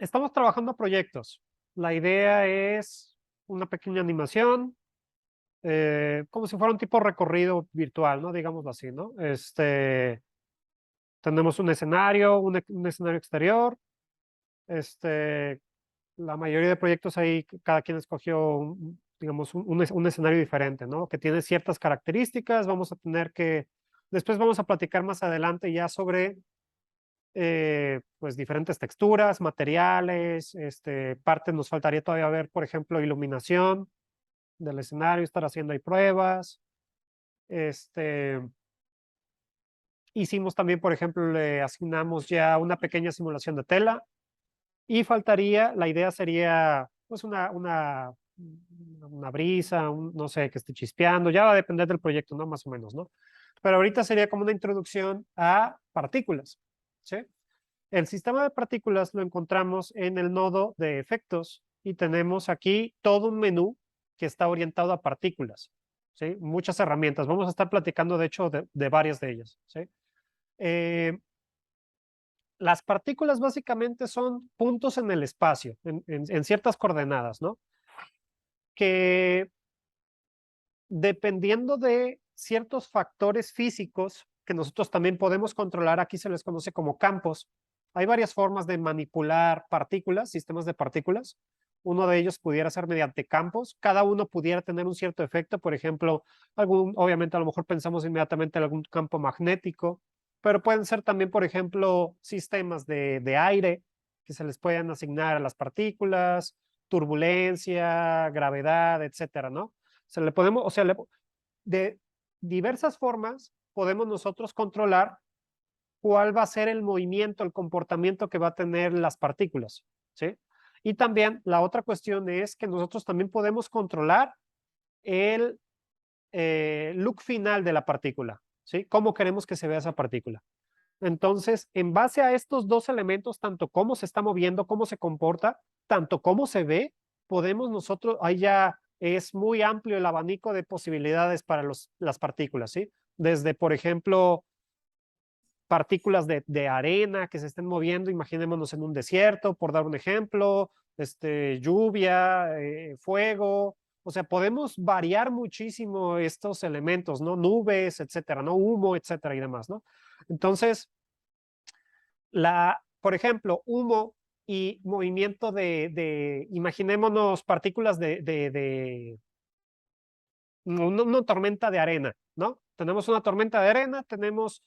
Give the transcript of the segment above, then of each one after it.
Estamos trabajando proyectos. La idea es una pequeña animación, como si fuera un tipo recorrido virtual, ¿no? Digámoslo así, ¿no? Tenemos un escenario, un escenario exterior. Este, la mayoría de proyectos ahí, cada quien escogió, digamos, un escenario diferente, ¿no? Que tiene ciertas características. Después vamos a platicar más adelante ya sobre pues diferentes texturas, materiales, parte nos faltaría todavía ver, por ejemplo, iluminación del escenario, estar haciendo ahí pruebas. Este, Hicimos también, por ejemplo, le asignamos ya una pequeña simulación de tela y faltaría, la idea sería pues una brisa, no sé, que esté chispeando, ya va a depender del proyecto, ¿no? Más o menos, ¿no? Pero ahorita sería como una introducción a partículas, ¿sí? El sistema de partículas lo encontramos en el nodo de efectos y tenemos aquí todo un menú que está orientado a partículas, ¿sí? Muchas herramientas. Vamos a estar platicando, de hecho, de varias de ellas, ¿sí? Eh, las partículas básicamente son puntos en el espacio, en ciertas coordenadas, ¿no? Que dependiendo de ciertos factores físicos que nosotros también podemos controlar, aquí se les conoce como campos. Hay varias formas de manipular partículas, sistemas de partículas. Uno de ellos pudiera ser mediante campos. Cada uno pudiera tener un cierto efecto. Por ejemplo, obviamente a lo mejor pensamos inmediatamente en algún campo magnético, pero pueden ser también, por ejemplo, sistemas de aire que se les pueden asignar a las partículas, turbulencia, gravedad, etcétera, ¿no? O sea, de diversas formas podemos nosotros controlar cuál va a ser el movimiento, el comportamiento que va a tener las partículas, ¿sí? Y también la otra cuestión es que nosotros también podemos controlar el look final de la partícula, ¿sí? Cómo queremos que se vea esa partícula. Entonces, en base a estos dos elementos, tanto cómo se está moviendo, cómo se comporta, tanto cómo se ve, podemos nosotros, ahí ya es muy amplio el abanico de posibilidades para las partículas, ¿sí? Desde, por ejemplo, partículas de arena que se estén moviendo, imaginémonos en un desierto, por dar un ejemplo, lluvia, fuego, o sea, podemos variar muchísimo estos elementos, ¿no? Nubes, etcétera, ¿no? Humo, etcétera y demás, ¿no? Entonces, por ejemplo, humo y movimiento imaginémonos partículas de una tormenta de arena, ¿no? Tenemos una tormenta de arena, tenemos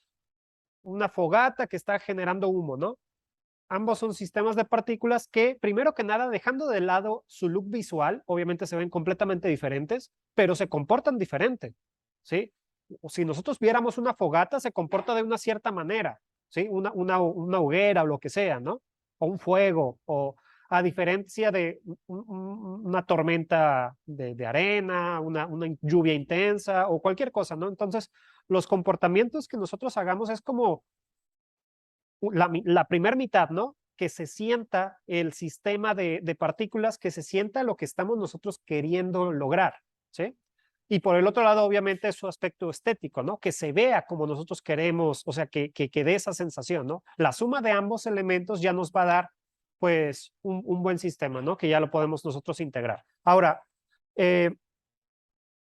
una fogata que está generando humo, ¿no? Ambos son sistemas de partículas que, primero que nada, dejando de lado su look visual, obviamente se ven completamente diferentes, pero se comportan diferente, ¿sí? O si nosotros viéramos una fogata, se comporta de una cierta manera, ¿sí? Una hoguera o lo que sea, ¿no? O un fuego, o a diferencia de una tormenta de arena, una lluvia intensa o cualquier cosa, ¿no? Entonces, los comportamientos que nosotros hagamos es como la primera mitad, ¿no? Que se sienta el sistema de partículas, que se sienta lo que estamos nosotros queriendo lograr, ¿sí? Y por el otro lado, obviamente, su aspecto estético, ¿no? Que se vea como nosotros queremos, o sea, que dé esa sensación, ¿no? La suma de ambos elementos ya nos va a dar, pues, un buen sistema, ¿no? Que ya lo podemos nosotros integrar. Ahora, eh,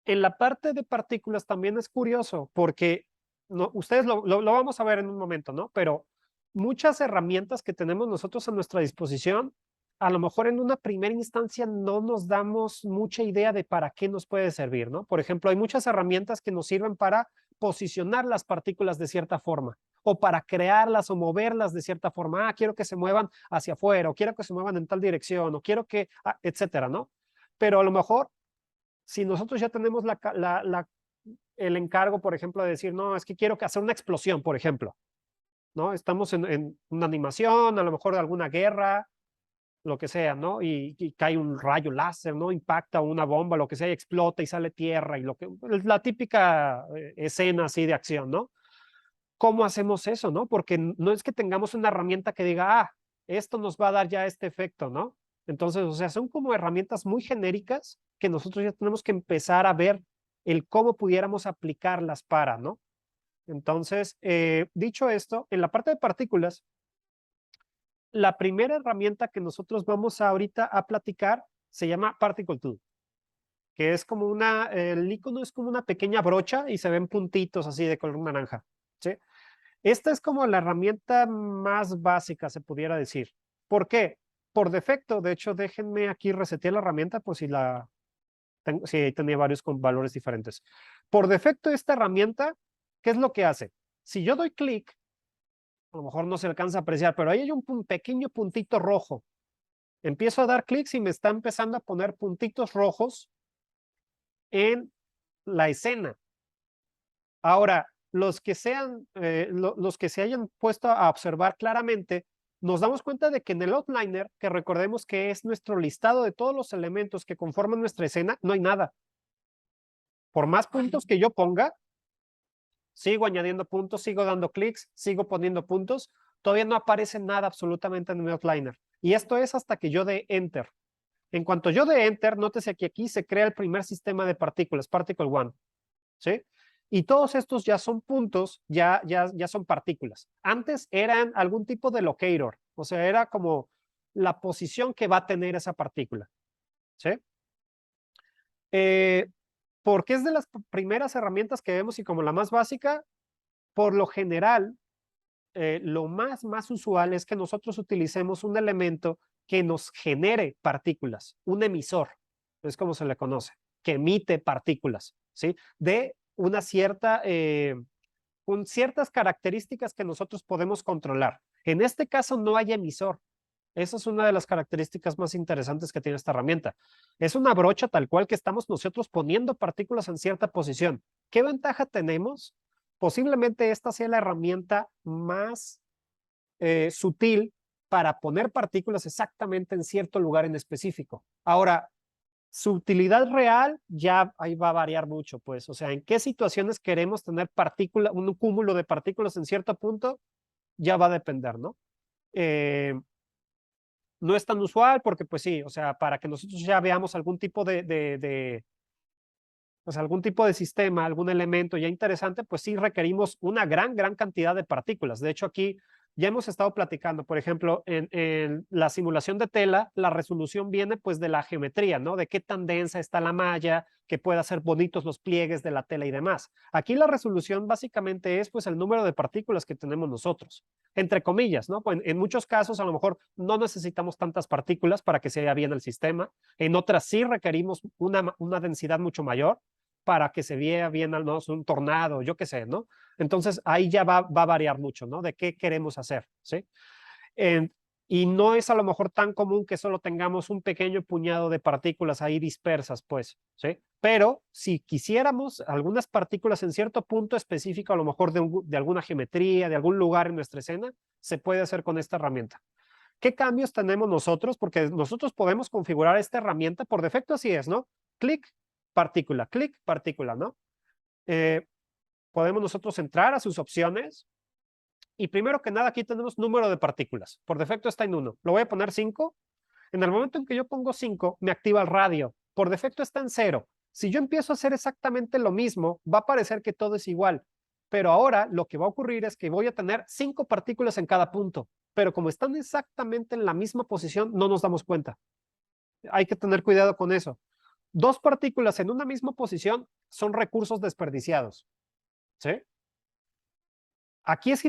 en la parte de partículas también es curioso, porque no, ustedes lo vamos a ver en un momento, ¿no? Pero muchas herramientas que tenemos nosotros a nuestra disposición, a lo mejor en una primera instancia no nos damos mucha idea de para qué nos puede servir, ¿no? Por ejemplo, hay muchas herramientas que nos sirven para posicionar las partículas de cierta forma o para crearlas o moverlas de cierta forma. Ah, quiero que se muevan hacia afuera o quiero que se muevan en tal dirección o quiero que, etcétera, ¿no? Pero a lo mejor si nosotros ya tenemos el encargo, por ejemplo, de decir, no, es que quiero hacer una explosión, por ejemplo, ¿no? Estamos en una animación, a lo mejor de alguna guerra, lo que sea, ¿no? Y cae un rayo láser, ¿no? Impacta una bomba, lo que sea, y explota y sale tierra, la típica escena así de acción, ¿no? ¿Cómo hacemos eso, no? Porque no es que tengamos una herramienta que diga, esto nos va a dar ya este efecto, ¿no? Entonces, o sea, son como herramientas muy genéricas que nosotros ya tenemos que empezar a ver el cómo pudiéramos aplicarlas para, ¿no? Entonces, dicho esto, en la parte de partículas, la primera herramienta que nosotros vamos ahorita a platicar se llama Particle Tool, que es como el icono es como una pequeña brocha y se ven puntitos así de color naranja, ¿sí? Esta es como la herramienta más básica, se pudiera decir. ¿Por qué? Por defecto, de hecho, déjenme aquí resetear la herramienta por si tenía varios con valores diferentes. Por defecto, esta herramienta, ¿qué es lo que hace? Si yo doy clic, a lo mejor no se alcanza a apreciar, pero ahí hay un pequeño puntito rojo. Empiezo a dar clics y me está empezando a poner puntitos rojos en la escena. Ahora, los que se hayan puesto a observar claramente, nos damos cuenta de que en el outliner, que recordemos que es nuestro listado de todos los elementos que conforman nuestra escena, no hay nada. Por más puntos que yo ponga, sigo añadiendo puntos, sigo dando clics, sigo poniendo puntos, todavía no aparece nada absolutamente en mi outliner. Y esto es hasta que yo dé Enter. En cuanto yo dé Enter, nótese que aquí se crea el primer sistema de partículas, Particle 1. ¿Sí? Y todos estos ya son puntos, ya son partículas. Antes eran algún tipo de locator, o sea, era como la posición que va a tener esa partícula. ¿Sí? Porque es de las primeras herramientas que vemos y como la más básica, por lo general, lo más usual es que nosotros utilicemos un elemento que nos genere partículas, un emisor, es como se le conoce, que emite partículas, ¿sí? De una con ciertas características que nosotros podemos controlar. En este caso no hay emisor. Esa es una de las características más interesantes que tiene esta herramienta. Es una brocha tal cual que estamos nosotros poniendo partículas en cierta posición. ¿Qué ventaja tenemos? Posiblemente esta sea la herramienta más sutil para poner partículas exactamente en cierto lugar en específico. Ahora, su utilidad real ya ahí va a variar mucho, pues, o sea, en qué situaciones queremos tener un cúmulo de partículas en cierto punto, ya va a depender, ¿no? No es tan usual porque, pues sí, o sea, para que nosotros ya veamos algún tipo pues algún tipo de sistema, algún elemento ya interesante, pues sí requerimos una gran cantidad de partículas. De hecho, aquí ya hemos estado platicando, por ejemplo, en la simulación de tela, la resolución viene pues de la geometría, ¿no? De qué tan densa está la malla, que pueda hacer bonitos los pliegues de la tela y demás. Aquí la resolución básicamente es pues el número de partículas que tenemos nosotros, entre comillas, ¿no? Pues en muchos casos a lo mejor no necesitamos tantas partículas para que se vea bien el sistema, en otras sí requerimos una densidad mucho mayor para que se vea bien, ¿no? Un tornado, yo qué sé, ¿no? Entonces ahí ya va a variar mucho, ¿no? De qué queremos hacer, ¿sí? Y no es a lo mejor tan común que solo tengamos un pequeño puñado de partículas ahí dispersas, pues, ¿sí? Pero si quisiéramos algunas partículas en cierto punto específico, a lo mejor de alguna geometría, de algún lugar en nuestra escena, se puede hacer con esta herramienta. ¿Qué cambios tenemos nosotros? Porque nosotros podemos configurar esta herramienta, por defecto así es, ¿no? Clic, partícula, ¿no? Eh, podemos nosotros entrar a sus opciones y primero que nada aquí tenemos número de partículas. Por defecto está en 1. Lo voy a poner 5. En el momento en que yo pongo 5, me activa el radio. Por defecto está en 0. Si yo empiezo a hacer exactamente lo mismo, va a parecer que todo es igual. Pero ahora lo que va a ocurrir es que voy a tener 5 partículas en cada punto. Pero como están exactamente en la misma posición, no nos damos cuenta. Hay que tener cuidado con eso. 2 partículas en una misma posición son recursos desperdiciados. ¿Sí? Aquí es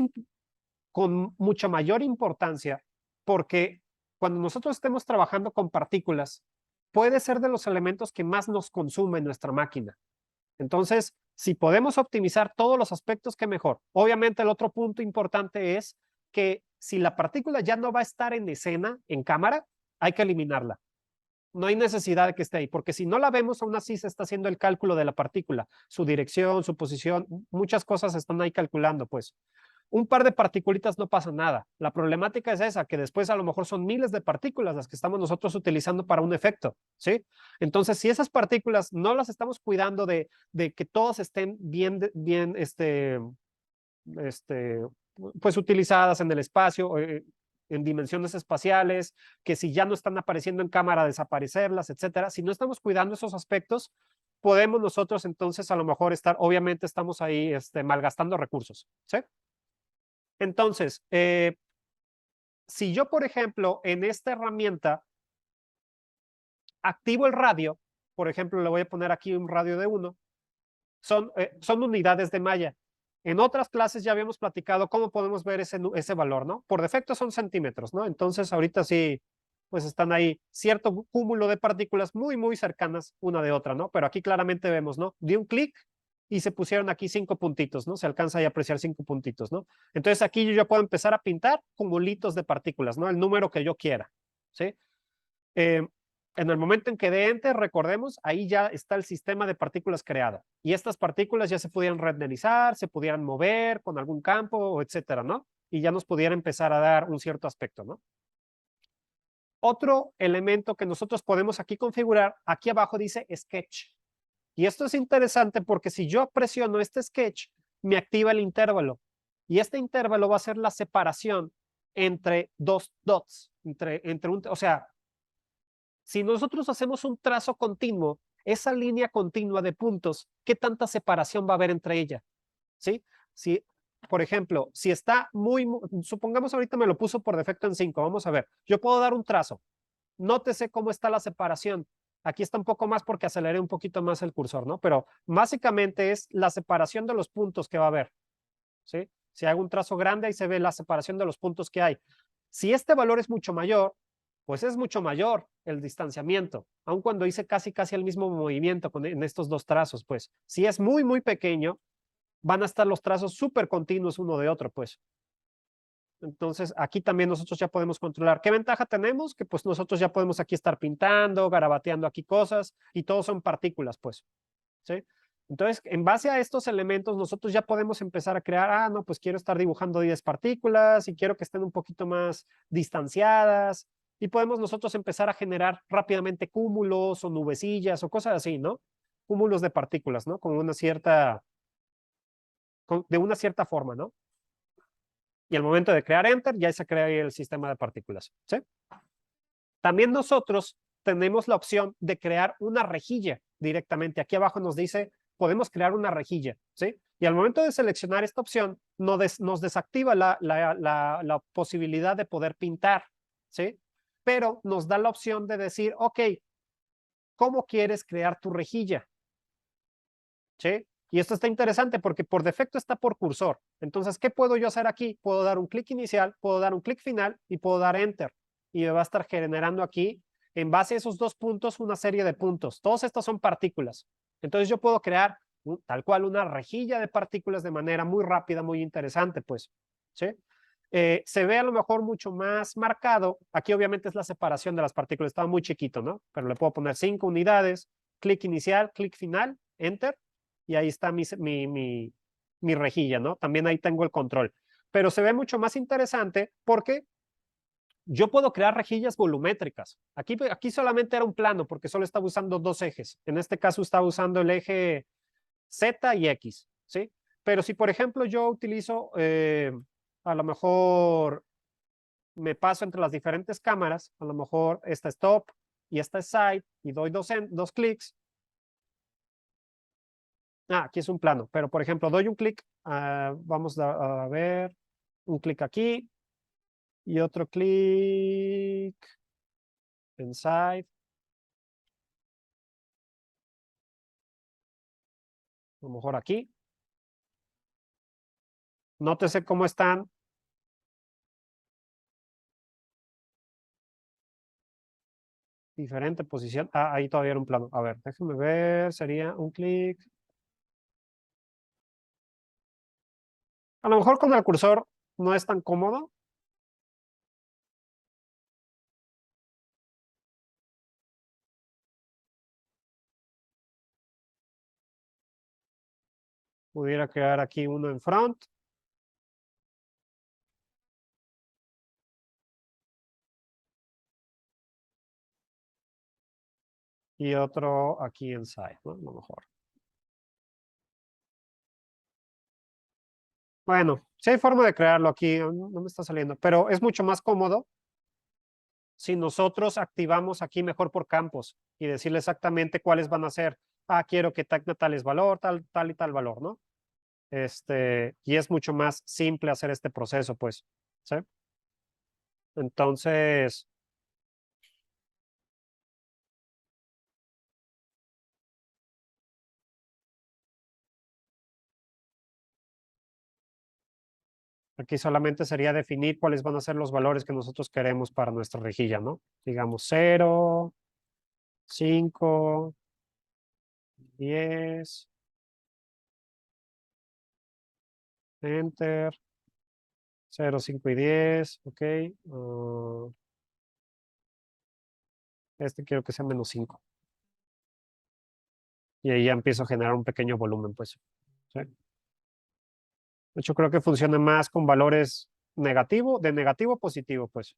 con mucha mayor importancia porque cuando nosotros estemos trabajando con partículas, puede ser de los elementos que más nos consume en nuestra máquina. Entonces, si podemos optimizar todos los aspectos, qué mejor. Obviamente, el otro punto importante es que si la partícula ya no va a estar en escena, en cámara, hay que eliminarla. No hay necesidad de que esté ahí, porque si no la vemos, aún así se está haciendo el cálculo de la partícula, su dirección, su posición, muchas cosas están ahí calculando, pues. Un par de particulitas no pasa nada. La problemática es esa, que después a lo mejor son miles de partículas las que estamos nosotros utilizando para un efecto, ¿sí? Entonces, si esas partículas no las estamos cuidando de que todas estén bien, pues utilizadas en el espacio, en dimensiones espaciales, que si ya no están apareciendo en cámara, desaparecerlas, etcétera. Si no estamos cuidando esos aspectos, podemos nosotros entonces a lo mejor obviamente estamos ahí malgastando recursos, ¿sí? Entonces, si yo, por ejemplo, en esta herramienta activo el radio, por ejemplo, le voy a poner aquí un radio de 1, son unidades de malla. En otras clases ya habíamos platicado cómo podemos ver ese valor, ¿no? Por defecto son centímetros, ¿no? Entonces ahorita sí, pues están ahí cierto cúmulo de partículas muy, muy cercanas una de otra, ¿no? Pero aquí claramente vemos, ¿no? Di un clic y se pusieron aquí 5 puntitos, ¿no? Se alcanza a apreciar 5 puntitos, ¿no? Entonces aquí yo ya puedo empezar a pintar cumulitos de partículas, ¿no? El número que yo quiera, ¿sí? Eh, en el momento en que dé Enter, recordemos, ahí ya está el sistema de partículas creado. Y estas partículas ya se pudieran renderizar, se pudieran mover con algún campo, etcétera, ¿no? Y ya nos pudiera empezar a dar un cierto aspecto, ¿no? Otro elemento que nosotros podemos aquí configurar, aquí abajo dice Sketch. Y esto es interesante porque si yo presiono este Sketch, me activa el intervalo. Y este intervalo va a ser la separación entre dos dots, o sea, si nosotros hacemos un trazo continuo, esa línea continua de puntos, ¿qué tanta separación va a haber entre ellas? ¿Sí? Si, por ejemplo, si está supongamos ahorita me lo puso por defecto en 5, vamos a ver, yo puedo dar un trazo, nótese cómo está la separación. Aquí está un poco más porque aceleré un poquito más el cursor, ¿no? Pero básicamente es la separación de los puntos que va a haber, ¿sí? Si hago un trazo grande, ahí se ve la separación de los puntos que hay. Si este valor es mucho mayor, pues es mucho mayor el distanciamiento, aun cuando hice casi el mismo movimiento en estos dos trazos, pues. Si es muy, muy pequeño, van a estar los trazos súper continuos uno de otro, pues. Entonces, aquí también nosotros ya podemos controlar. ¿Qué ventaja tenemos? Que pues nosotros ya podemos aquí estar pintando, garabateando aquí cosas, y todos son partículas, pues. ¿Sí? Entonces, en base a estos elementos, nosotros ya podemos empezar a crear, no, pues quiero estar dibujando 10 partículas y quiero que estén un poquito más distanciadas, y podemos nosotros empezar a generar rápidamente cúmulos o nubecillas o cosas así, ¿no? Cúmulos de partículas, ¿no? De una cierta forma, ¿no? Y al momento de crear Enter, ya se crea el sistema de partículas, ¿sí? También nosotros tenemos la opción de crear una rejilla directamente. Aquí abajo nos dice, podemos crear una rejilla, ¿sí? Y al momento de seleccionar esta opción, nos desactiva la posibilidad de poder pintar, ¿sí? Pero nos da la opción de decir, ok, ¿cómo quieres crear tu rejilla? ¿Sí? Y esto está interesante porque por defecto está por cursor. Entonces, ¿qué puedo yo hacer aquí? Puedo dar un clic inicial, puedo dar un clic final y puedo dar Enter. Y me va a estar generando aquí, en base a esos dos puntos, una serie de puntos. Todos estos son partículas. Entonces, yo puedo crear tal cual una rejilla de partículas de manera muy rápida, muy interesante, pues. ¿Sí? Se ve a lo mejor mucho más marcado. Aquí obviamente es la separación de las partículas. Estaba muy chiquito, ¿no? Pero le puedo poner 5 unidades, clic inicial, clic final, Enter y ahí está mi rejilla, ¿no? También ahí tengo el control. Pero se ve mucho más interesante porque yo puedo crear rejillas volumétricas. Aquí solamente era un plano porque solo estaba usando dos ejes. En este caso estaba usando el eje Z y X, ¿sí? Pero si, por ejemplo, yo utilizo, a lo mejor me paso entre las diferentes cámaras, a lo mejor esta es top y esta es side y doy dos clics, aquí es un plano, pero por ejemplo, doy un clic, vamos a ver, un clic aquí y otro clic inside, a lo mejor aquí. Nótese cómo están. Diferente posición. Ahí todavía era un plano. A ver, déjenme ver, sería un clic. A lo mejor con el cursor no es tan cómodo. Pudiera crear aquí uno en front. Y otro aquí en side, ¿no? A lo mejor. Bueno, sí hay forma de crearlo aquí, no me está saliendo, pero es mucho más cómodo si nosotros activamos aquí mejor por campos y decirle exactamente cuáles van a ser. Quiero que tenga tales valor, tal y tal valor, ¿no? Y es mucho más simple hacer este proceso, pues, ¿sí? Entonces, aquí solamente sería definir cuáles van a ser los valores que nosotros queremos para nuestra rejilla, ¿no? Digamos 0, 5, 10, enter, 0, 5 y 10, ok. Este quiero que sea menos 5. Y ahí ya empiezo a generar un pequeño volumen, pues. ¿Sí? De hecho, creo que funciona más con valores de negativo a positivo, pues.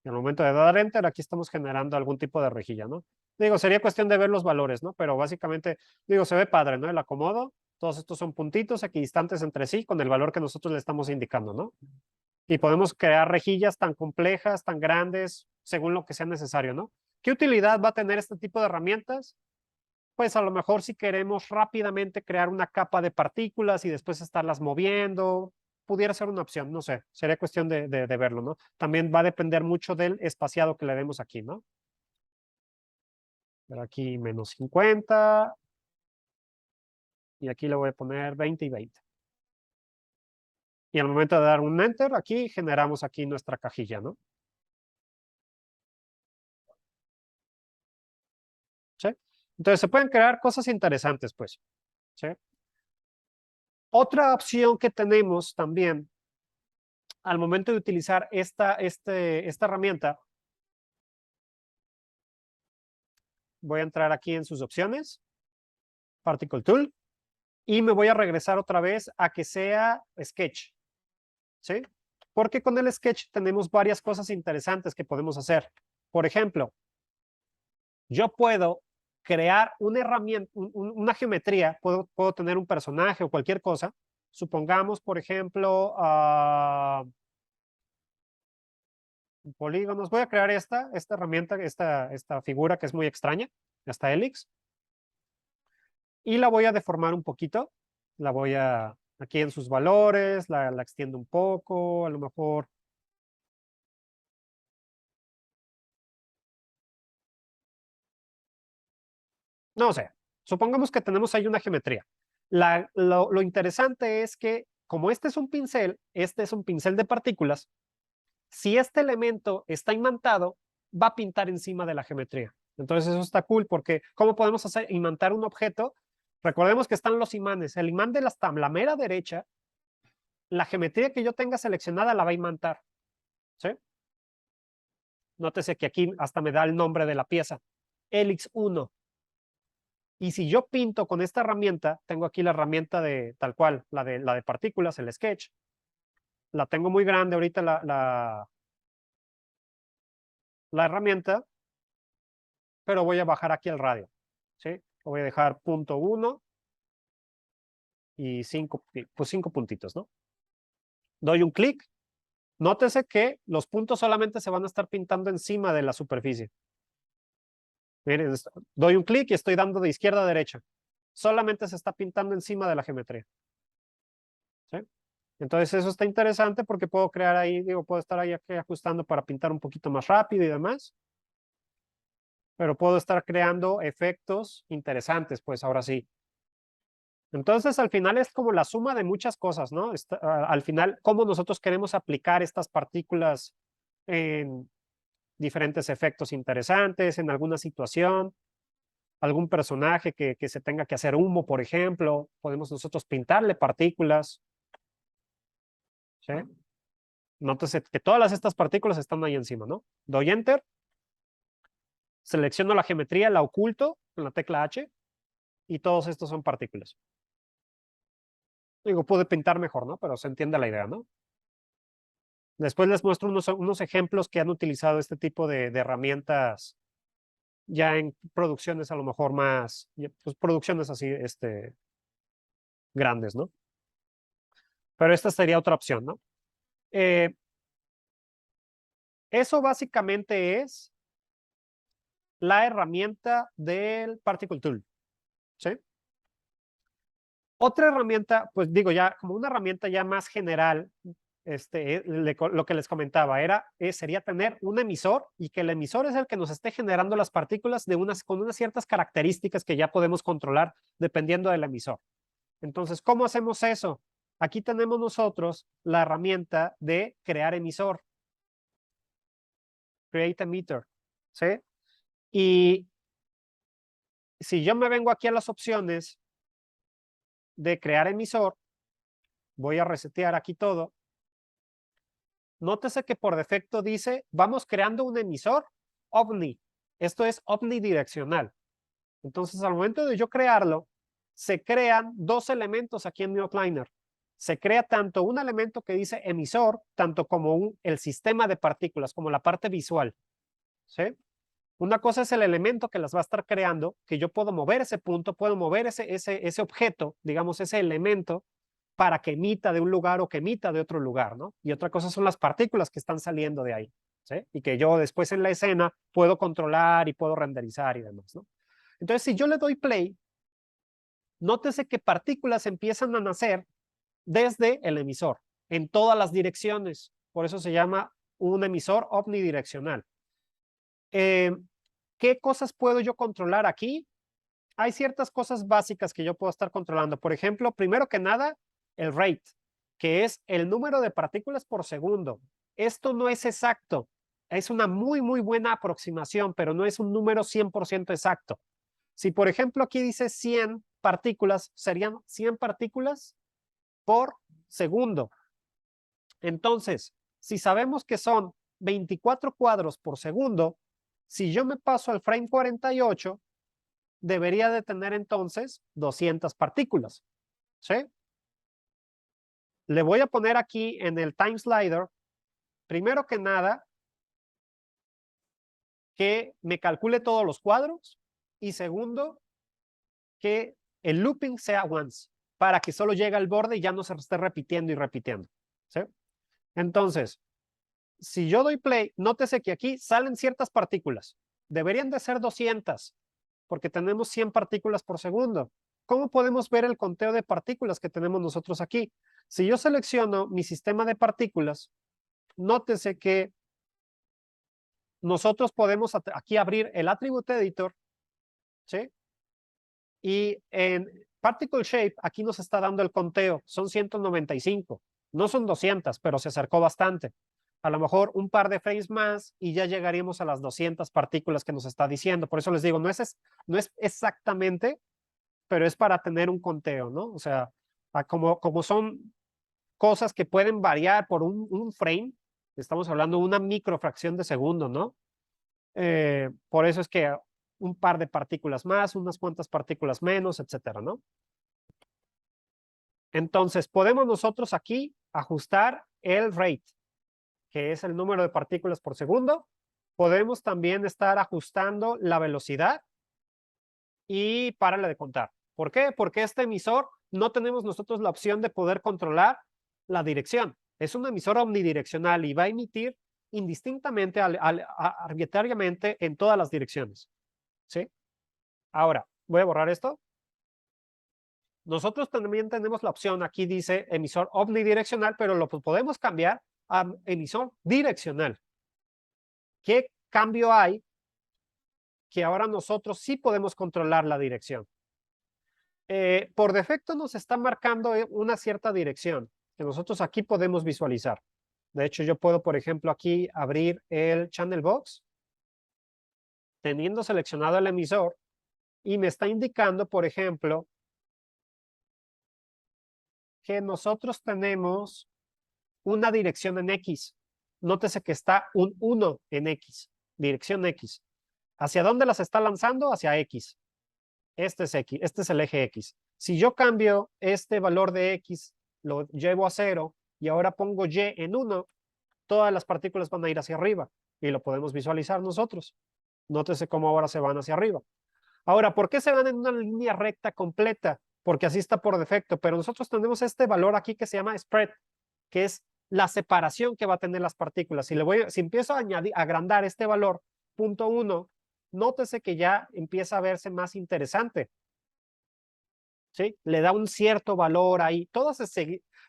Y al momento de dar enter, aquí estamos generando algún tipo de rejilla, ¿no? Digo, sería cuestión de ver los valores, ¿no? Pero básicamente, digo, se ve padre, ¿no? El acomodo, todos estos son puntitos equidistantes entre sí con el valor que nosotros le estamos indicando, ¿no? Y podemos crear rejillas tan complejas, tan grandes, según lo que sea necesario, ¿no? ¿Qué utilidad va a tener este tipo de herramientas? Pues a lo mejor si queremos rápidamente crear una capa de partículas y después estarlas moviendo, pudiera ser una opción, no sé, sería cuestión de verlo, ¿no? También va a depender mucho del espaciado que le demos aquí, ¿no? Pero aquí menos 50 y aquí le voy a poner 20 y 20. Y al momento de dar un enter, aquí generamos aquí nuestra cajilla, ¿no? ¿Sí? Entonces se pueden crear cosas interesantes, pues. ¿Sí? Otra opción que tenemos también al momento de utilizar esta herramienta, voy a entrar aquí en sus opciones, Particle Tool, y me voy a regresar otra vez a que sea Sketch, ¿sí? Porque con el Sketch tenemos varias cosas interesantes que podemos hacer. Por ejemplo, yo puedo crear una herramienta, una geometría, puedo tener un personaje o cualquier cosa. Supongamos, por ejemplo, polígonos. Voy a crear esta herramienta, esta figura que es muy extraña, esta helix, y la voy a deformar un poquito. La voy a, aquí en sus valores, la extiendo un poco, a lo mejor. No sé, supongamos que tenemos ahí una geometría. Lo interesante es que como este es un pincel de partículas, si este elemento está imantado, va a pintar encima de la geometría. Entonces eso está cool porque ¿cómo podemos hacer imantar un objeto? Recordemos que están los imanes. El imán de la mera derecha, la geometría que yo tenga seleccionada la va a imantar. ¿Sí? Nótese que aquí hasta me da el nombre de la pieza. Helix 1. Y si yo pinto con esta herramienta, tengo aquí la herramienta de tal cual, la de partículas, el sketch. La tengo muy grande ahorita la herramienta, pero voy a bajar aquí el radio. ¿Sí? Lo voy a dejar punto 1 y 5, pues 5 puntitos, ¿no? Doy un clic. Nótese que los puntos solamente se van a estar pintando encima de la superficie. Miren, doy un clic y estoy dando de izquierda a derecha. Solamente se está pintando encima de la geometría. ¿Sí? Entonces eso está interesante porque puedo crear ahí, digo, puedo estar ahí aquí ajustando para pintar un poquito más rápido y demás. Pero puedo estar creando efectos interesantes, pues ahora sí. Entonces, al final es como la suma de muchas cosas, ¿no? Al final, cómo nosotros queremos aplicar estas partículas en diferentes efectos interesantes, en alguna situación, algún personaje que se tenga que hacer humo, por ejemplo, podemos nosotros pintarle partículas, ¿sí? Nótese que todas estas partículas están ahí encima, ¿no? Doy Enter, selecciono la geometría, la oculto con la tecla H y todos estos son partículas. Digo, pude pintar mejor, ¿no? Pero se entiende la idea, ¿no? Después les muestro unos ejemplos que han utilizado este tipo de herramientas ya en producciones a lo mejor más, pues producciones así, grandes, ¿no? Pero esta sería otra opción, ¿no? Eh, Eso básicamente es la herramienta del Particle Tool, ¿sí? Otra herramienta, pues digo ya, como una herramienta ya más general, lo que les comentaba sería tener un emisor y que el emisor es el que nos esté generando las partículas con unas ciertas características que ya podemos controlar dependiendo del emisor. Entonces, ¿cómo hacemos eso? Aquí tenemos nosotros la herramienta de crear emisor. Create emitter. ¿Sí? Y si yo me vengo aquí a las opciones de crear emisor, voy a resetear aquí todo. Nótese que por defecto dice, vamos creando un emisor omni. Esto es omnidireccional. Entonces, al momento de yo crearlo, se crean dos elementos aquí en mi outliner. Se crea tanto un elemento que dice emisor, tanto como el sistema de partículas, como la parte visual. ¿Sí? Una cosa es el elemento que las va a estar creando, que yo puedo mover ese punto, puedo mover ese objeto, digamos, ese elemento, para que emita de un lugar o que emita de otro lugar, ¿no? Y otra cosa son las partículas que están saliendo de ahí, ¿sí? Y que yo después en la escena puedo controlar y puedo renderizar y demás, ¿no? Entonces, si yo le doy play, nótese que partículas empiezan a nacer desde el emisor, en todas las direcciones. Por eso se llama un emisor omnidireccional. ¿Qué cosas puedo yo controlar aquí? Hay ciertas cosas básicas que yo puedo estar controlando. Por ejemplo, primero que nada, el rate, que es el número de partículas por segundo. Esto no es exacto. Es una muy, muy buena aproximación, pero no es un número 100% exacto. Si, por ejemplo, aquí dice 100 partículas, serían 100 partículas por segundo. Entonces, si sabemos que son 24 cuadros por segundo, si yo me paso al frame 48, debería de tener entonces 200 partículas. ¿Sí? Le voy a poner aquí en el time slider, primero que nada, que me calcule todos los cuadros y segundo, que el looping sea once, para que solo llegue al borde y ya no se esté repitiendo y repitiendo. ¿Sí? Entonces, si yo doy play, nótese que aquí salen ciertas partículas. Deberían de ser 200, porque tenemos 100 partículas por segundo. ¿Cómo podemos ver el conteo de partículas que tenemos nosotros aquí? Si yo selecciono mi sistema de partículas, nótese que nosotros podemos aquí abrir el Attribute Editor, ¿sí? Y en Particle Shape, aquí nos está dando el conteo, son 195. No son 200, pero se acercó bastante. A lo mejor un par de frames más y ya llegaríamos a las 200 partículas que nos está diciendo. Por eso les digo, no es exactamente, pero es para tener un conteo, ¿no? O sea, como son cosas que pueden variar por un frame, estamos hablando de una microfracción de segundo, ¿no? Por eso es que un par de partículas más, unas cuantas partículas menos, etcétera, ¿no? Entonces, podemos nosotros aquí ajustar el rate, que es el número de partículas por segundo. Podemos también estar ajustando la velocidad y párale de contar. ¿Por qué? Porque este emisor no tenemos nosotros la opción de poder controlar la dirección. Es un emisor omnidireccional y va a emitir indistintamente, arbitrariamente en todas las direcciones. ¿Sí? Ahora, voy a borrar esto. Nosotros también tenemos la opción, aquí dice emisor omnidireccional, pero lo podemos cambiar a emisor direccional. ¿Qué cambio hay? Que ahora nosotros sí podemos controlar la dirección. Por defecto nos está marcando una cierta dirección que nosotros aquí podemos visualizar. De hecho, yo puedo, por ejemplo, aquí abrir el channel box, teniendo seleccionado el emisor, y me está indicando, por ejemplo, que nosotros tenemos una dirección en X. Nótese que está un 1 en X, dirección X. ¿Hacia dónde las está lanzando? Hacia X. Este es X, este es el eje X. Si yo cambio este valor de X, lo llevo a 0 y ahora pongo Y en 1, todas las partículas van a ir hacia arriba y lo podemos visualizar nosotros. Nótese cómo ahora se van hacia arriba. Ahora, ¿por qué se van en una línea recta completa? Porque así está por defecto, pero nosotros tenemos este valor aquí que se llama spread, que es la separación que va a tener las partículas. Si empiezo a agrandar este valor, 0.1, nótese que ya empieza a verse más interesante. ¿Sí? Le da un cierto valor ahí. Todas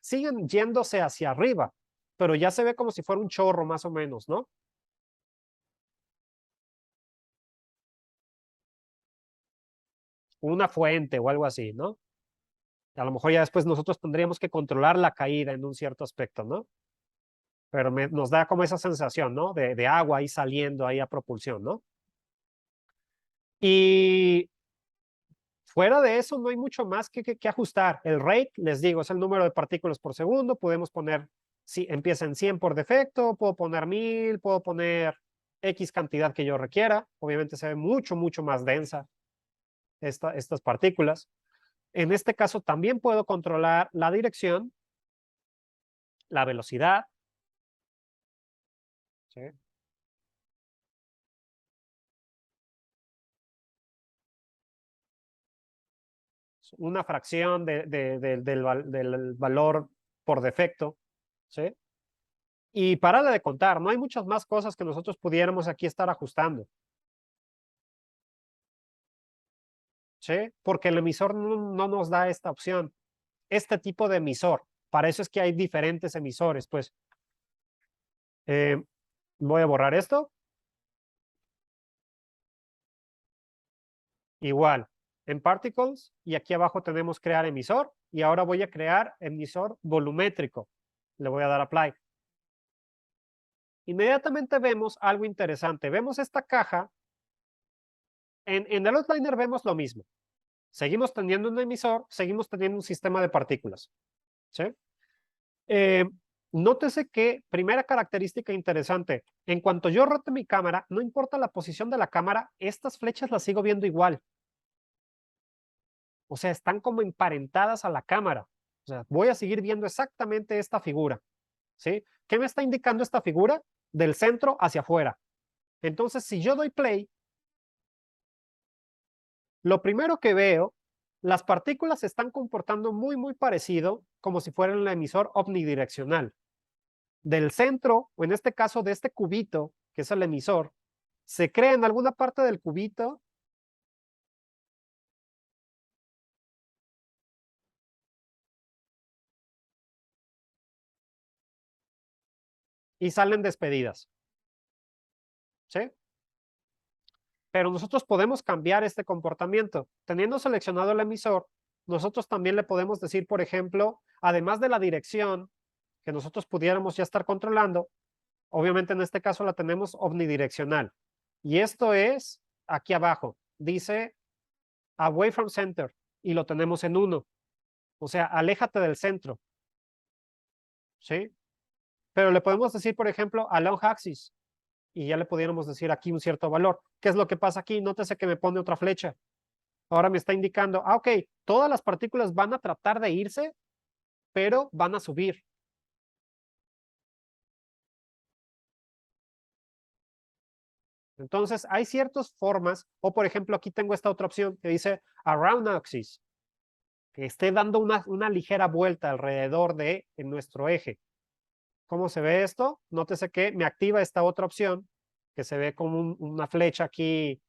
siguen yéndose hacia arriba, pero ya se ve como si fuera un chorro más o menos, ¿no? Una fuente o algo así, ¿no? A lo mejor ya después nosotros tendríamos que controlar la caída en un cierto aspecto, ¿no? Pero nos da como esa sensación, ¿no? De agua ahí saliendo ahí a propulsión, ¿no? Y fuera de eso no hay mucho más que ajustar. El rate, les digo, es el número de partículas por segundo. Podemos poner, si empieza en 100 por defecto, puedo poner 1000, puedo poner X cantidad que yo requiera. Obviamente se ve mucho, mucho más densa estas partículas. En este caso también puedo controlar la dirección, la velocidad, ¿sí? Una fracción del valor por defecto, ¿sí? Y para de contar, no hay muchas más cosas que nosotros pudiéramos aquí estar ajustando, ¿sí? Porque el emisor no nos da esta opción, este tipo de emisor. Para eso es que hay diferentes emisores, pues. Eh, Voy a borrar esto. Igual, en Particles, y aquí abajo tenemos crear emisor, y ahora voy a crear emisor volumétrico. Le voy a dar Apply. Inmediatamente vemos algo interesante. Vemos esta caja. En el outliner vemos lo mismo. Seguimos teniendo un emisor, seguimos teniendo un sistema de partículas, ¿sí? Eh, Nótese que, primera característica interesante, en cuanto yo rote mi cámara, no importa la posición de la cámara, estas flechas las sigo viendo igual. O sea, están como emparentadas a la cámara. O sea, voy a seguir viendo exactamente esta figura, ¿sí? ¿Qué me está indicando esta figura? Del centro hacia afuera. Entonces, si yo doy play, lo primero que veo, las partículas se están comportando muy, muy parecido como si fueran el emisor omnidireccional. Del centro, o en este caso de este cubito, que es el emisor, se crea en alguna parte del cubito y salen despedidas, ¿sí? Pero nosotros podemos cambiar este comportamiento. Teniendo seleccionado el emisor, nosotros también le podemos decir, por ejemplo, además de la dirección que nosotros pudiéramos ya estar controlando, obviamente en este caso la tenemos omnidireccional. Y esto es aquí abajo, dice away from center, y lo tenemos en 1. O sea, aléjate del centro, ¿sí? Pero le podemos decir, por ejemplo, along axis, y ya le pudiéramos decir aquí un cierto valor. ¿Qué es lo que pasa aquí? Nótese que me pone otra flecha. Ahora me está indicando, ok, todas las partículas van a tratar de irse, pero van a subir. Entonces, hay ciertas formas, o por ejemplo, aquí tengo esta otra opción que dice around axis, que esté dando una ligera vuelta alrededor de nuestro eje. ¿Cómo se ve esto? Nótese que me activa esta otra opción, que se ve como una flecha aquí,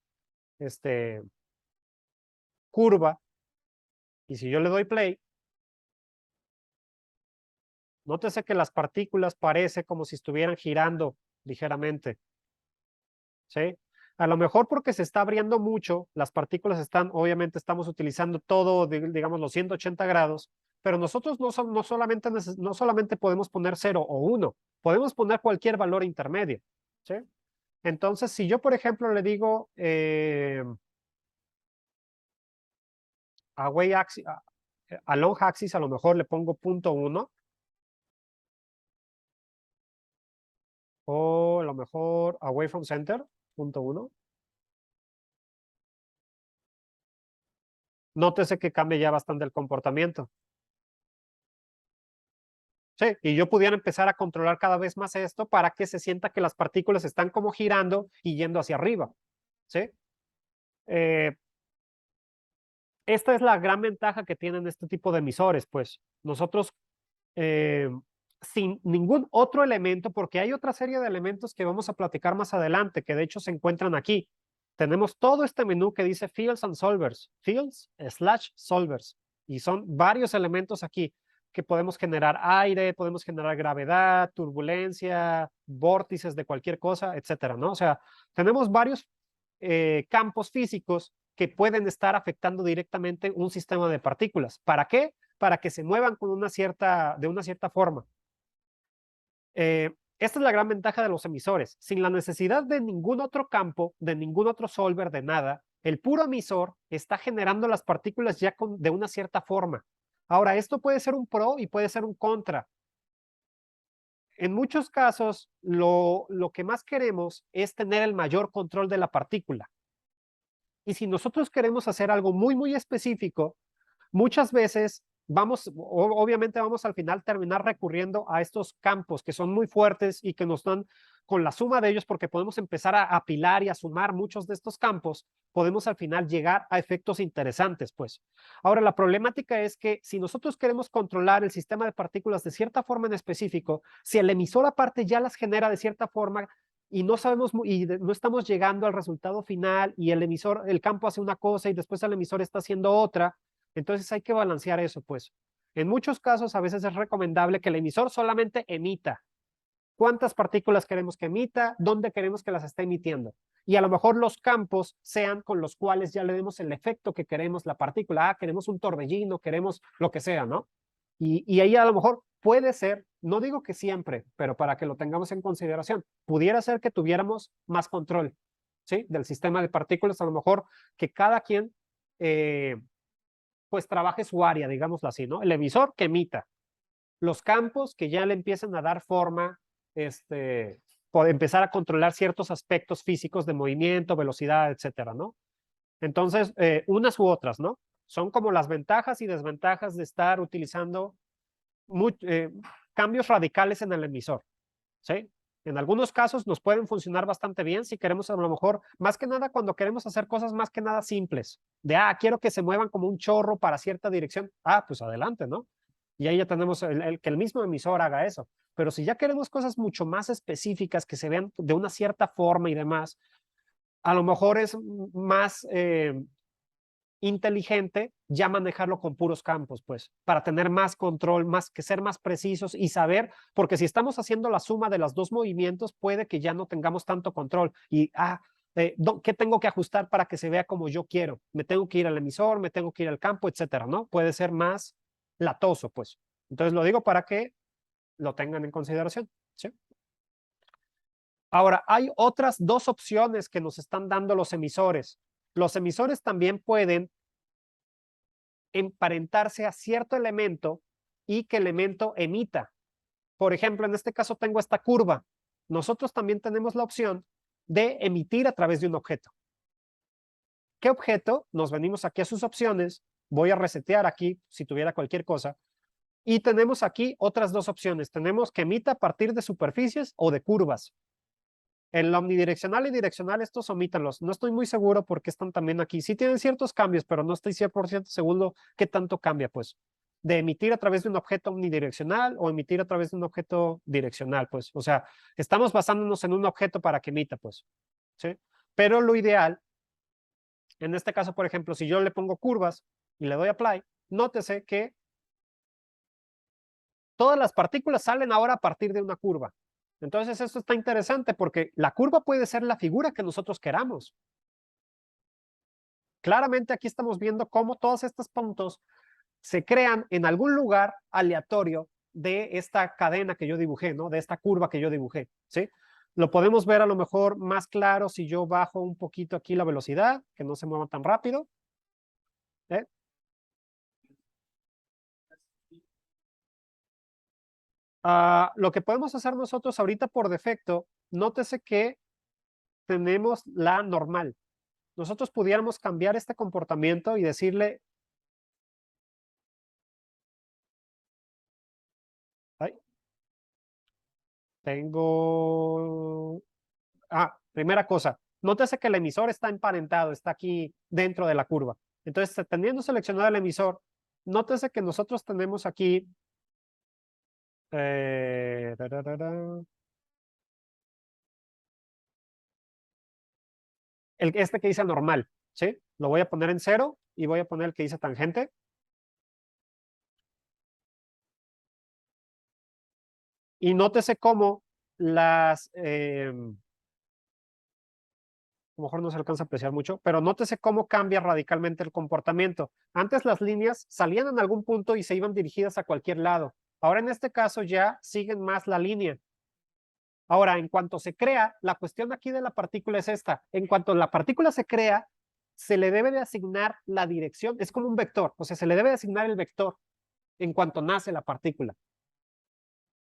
curva, y si yo le doy play, nótese que las partículas parece como si estuvieran girando ligeramente, ¿sí? A lo mejor porque se está abriendo mucho, las partículas están, obviamente estamos utilizando todo, digamos, los 180 grados, pero nosotros no solamente podemos poner 0 o 1, podemos poner cualquier valor intermedio, ¿sí? Entonces, si yo, por ejemplo, le digo away axis, along axis, a lo mejor le pongo punto 1, o a lo mejor away from center, punto 1. Nótese que cambia ya bastante el comportamiento. Sí, y yo pudiera empezar a controlar cada vez más esto para que se sienta que las partículas están como girando y yendo hacia arriba. ¿Sí? Eh, Esta es la gran ventaja que tienen este tipo de emisores, pues nosotros eh, sin ningún otro elemento, porque hay otra serie de elementos que vamos a platicar más adelante, que de hecho se encuentran aquí. Tenemos todo este menú que dice Fields and Solvers, Fields/Solvers, y son varios elementos aquí. que podemos generar aire, podemos generar gravedad, turbulencia, vórtices de cualquier cosa, etcétera, ¿no? O sea, tenemos varios campos físicos que pueden estar afectando directamente un sistema de partículas. ¿Para qué? Para que se muevan con de una cierta forma. Esta es la gran ventaja de los emisores. Sin la necesidad de ningún otro campo, de ningún otro solver, de nada, el puro emisor está generando las partículas ya de una cierta forma. Ahora, esto puede ser un pro y puede ser un contra. En muchos casos, lo que más queremos es tener el mayor control de la partícula. Y si nosotros queremos hacer algo muy, muy específico, muchas veces obviamente vamos al final terminar recurriendo a estos campos que son muy fuertes y que nos dan con la suma de ellos, porque podemos empezar a apilar y a sumar muchos de estos campos, podemos al final llegar a efectos interesantes, pues. Ahora, la problemática es que si nosotros queremos controlar el sistema de partículas de cierta forma en específico, si el emisor aparte ya las genera de cierta forma, y no sabemos y no estamos llegando al resultado final y el campo hace una cosa y después el emisor está haciendo otra, entonces hay que balancear eso, pues. En muchos casos a veces es recomendable que el emisor solamente emita. ¿Cuántas partículas queremos que emita? ¿Dónde queremos que las esté emitiendo? Y a lo mejor los campos sean con los cuales ya le demos el efecto que queremos la partícula. Ah, queremos un torbellino, queremos lo que sea, ¿no? Y ahí a lo mejor puede ser, no digo que siempre, pero para que lo tengamos en consideración, pudiera ser que tuviéramos más control, ¿sí? Del sistema de partículas, a lo mejor que cada quien pues trabaje su área, digámoslo así, ¿no? El emisor que emita, los campos que ya le empiecen a dar forma, por empezar a controlar ciertos aspectos físicos de movimiento, velocidad, etcétera, ¿no? Entonces, unas u otras, ¿no? Son como las ventajas y desventajas de estar utilizando cambios radicales en el emisor, ¿sí? En algunos casos nos pueden funcionar bastante bien si queremos a lo mejor, más que nada cuando queremos hacer cosas más que nada simples, de, quiero que se muevan como un chorro para cierta dirección, pues adelante, ¿no? Y ahí ya tenemos que el mismo emisor haga eso. Pero si ya queremos cosas mucho más específicas que se vean de una cierta forma y demás, a lo mejor es más inteligente ya manejarlo con puros campos, pues, para tener más control, más que ser más precisos y saber, porque si estamos haciendo la suma de los dos movimientos, puede que ya no tengamos tanto control y, ¿qué tengo que ajustar para que se vea como yo quiero? Me tengo que ir al emisor, me tengo que ir al campo, etcétera, ¿no? Puede ser más latoso, pues. Entonces lo digo para que lo tengan en consideración, ¿sí? Ahora, hay otras dos opciones que nos están dando los emisores. Los emisores también pueden emparentarse a cierto elemento y que el elemento emita. Por ejemplo, en este caso tengo esta curva. Nosotros también tenemos la opción de emitir a través de un objeto. ¿Qué objeto? Nos venimos aquí a sus opciones. Voy a resetear aquí si tuviera cualquier cosa. Y tenemos aquí otras dos opciones. Tenemos que emita a partir de superficies o de curvas. En la omnidireccional y direccional, estos omítanlos. No estoy muy seguro por qué están también aquí. Sí tienen ciertos cambios, pero no estoy 100% seguro qué tanto cambia, pues. De emitir a través de un objeto omnidireccional o emitir a través de un objeto direccional, pues. O sea, estamos basándonos en un objeto para que emita, pues. ¿Sí? Pero lo ideal, en este caso, por ejemplo, si yo le pongo curvas y le doy apply, nótese que todas las partículas salen ahora a partir de una curva. Entonces, esto está interesante porque la curva puede ser la figura que nosotros queramos. Claramente aquí estamos viendo cómo todos estos puntos se crean en algún lugar aleatorio de esta cadena que yo dibujé, ¿no? De esta curva que yo dibujé, ¿sí? Lo podemos ver a lo mejor más claro si yo bajo un poquito aquí la velocidad, que no se mueva tan rápido. ¿Eh? Lo que podemos hacer nosotros ahorita por defecto, nótese que tenemos la normal. Nosotros pudiéramos cambiar este comportamiento y decirle, ay, tengo, primera cosa, nótese que el emisor está emparentado, está aquí dentro de la curva. Entonces, teniendo seleccionado el emisor, nótese que nosotros tenemos aquí, eh, da, da, da, da, este que dice normal, ¿sí? Lo voy a poner en 0 y voy a poner el que dice tangente. Y nótese cómo las, a lo mejor no se alcanza a apreciar mucho, pero nótese cómo cambia radicalmente el comportamiento. Antes las líneas salían en algún punto y se iban dirigidas a cualquier lado. Ahora en este caso ya siguen más la línea. Ahora, en cuanto se crea, la cuestión aquí de la partícula es esta. En cuanto la partícula se crea, se le debe de asignar la dirección. Es como un vector, o sea, se le debe de asignar el vector en cuanto nace la partícula.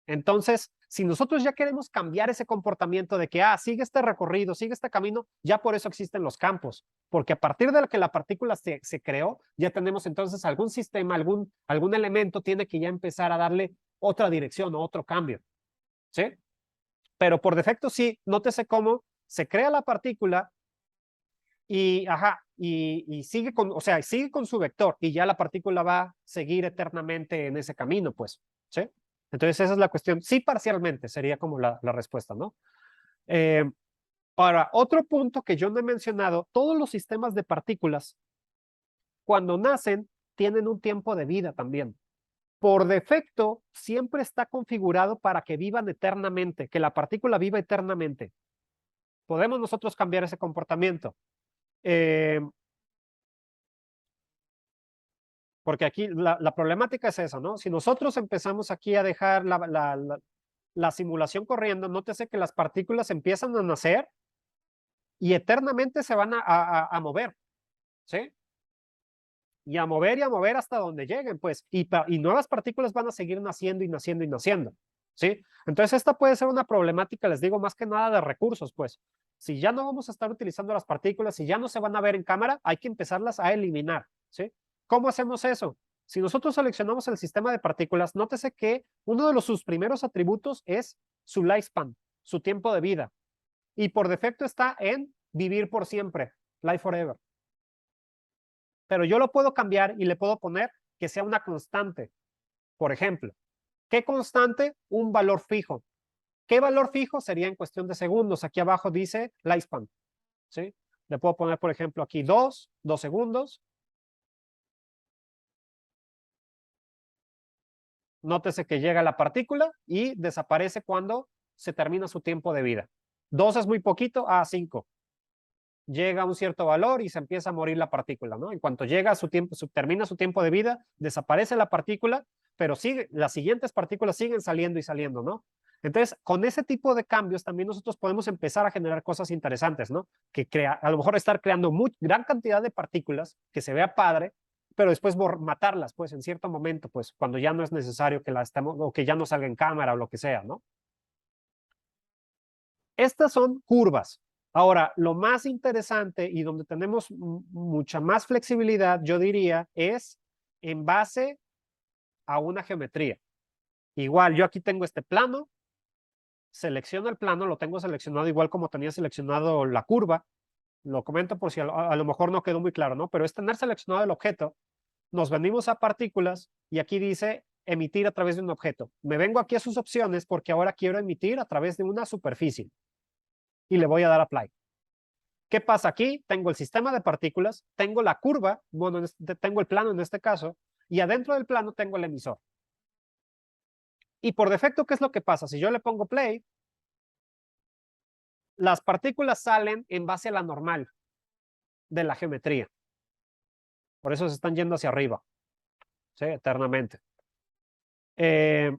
Entonces, si nosotros ya queremos cambiar ese comportamiento de que, sigue este recorrido, sigue este camino, ya por eso existen los campos, porque a partir de que la partícula se creó, ya tenemos entonces algún sistema, algún elemento tiene que ya empezar a darle otra dirección o otro cambio, ¿sí? Pero por defecto sí, nótese cómo se crea la partícula y sigue con, o sea, sigue con su vector y ya la partícula va a seguir eternamente en ese camino, pues, ¿sí? Entonces esa es la cuestión. Sí, parcialmente sería como la respuesta, ¿no? Ahora, otro punto que yo no he mencionado, todos los sistemas de partículas, cuando nacen, tienen un tiempo de vida también. Por defecto, siempre está configurado para que vivan eternamente, que la partícula viva eternamente. Podemos nosotros cambiar ese comportamiento. Porque aquí la problemática es eso, ¿no? Si nosotros empezamos aquí a dejar la simulación corriendo, nótese que las partículas empiezan a nacer y eternamente se van a mover, ¿sí? Y a mover hasta donde lleguen, pues, y nuevas partículas van a seguir naciendo y naciendo y naciendo, ¿sí? Entonces esta puede ser una problemática, les digo, más que nada de recursos, pues. Si ya no vamos a estar utilizando las partículas, si ya no se van a ver en cámara, hay que empezarlas a eliminar, ¿sí? ¿Cómo hacemos eso? Si nosotros seleccionamos el sistema de partículas, nótese que uno de sus primeros atributos es su lifespan, su tiempo de vida. Y por defecto está en vivir por siempre, life forever. Pero yo lo puedo cambiar y le puedo poner que sea una constante. Por ejemplo, ¿qué constante? Un valor fijo. ¿Qué valor fijo? Sería en cuestión de segundos. Aquí abajo dice lifespan, ¿sí? Le puedo poner, por ejemplo, aquí 2 segundos. Nótese que llega la partícula y desaparece cuando se termina su tiempo de vida. 2 es muy poquito, 5. Llega a un cierto valor y se empieza a morir la partícula, ¿no? En cuanto llega a su tiempo, termina su tiempo de vida, desaparece la partícula, pero las siguientes partículas siguen saliendo y saliendo, ¿no? Entonces, con ese tipo de cambios también nosotros podemos empezar a generar cosas interesantes, ¿no? Que a lo mejor estar creando gran cantidad de partículas, que se vea padre, pero después matarlas, pues, en cierto momento, pues, cuando ya no es necesario que las estemos, o que ya no salga en cámara o lo que sea, ¿no? Estas son curvas. Ahora, lo más interesante y donde tenemos mucha más flexibilidad, yo diría, es en base a una geometría. Igual, yo aquí tengo este plano, selecciono el plano, lo tengo seleccionado igual como tenía seleccionado la curva. Lo comento por si a lo mejor no quedó muy claro, ¿no? Pero es tener seleccionado el objeto. Nos venimos a partículas y aquí dice emitir a través de un objeto. Me vengo aquí a sus opciones porque ahora quiero emitir a través de una superficie y le voy a dar apply. ¿Qué pasa aquí? Tengo el sistema de partículas, tengo la curva, bueno, tengo el plano en este caso, y adentro del plano tengo el emisor. Y por defecto, ¿qué es lo que pasa? Si yo le pongo play, las partículas salen en base a la normal de la geometría. Por eso se están yendo hacia arriba, ¿sí? Eternamente. Eh,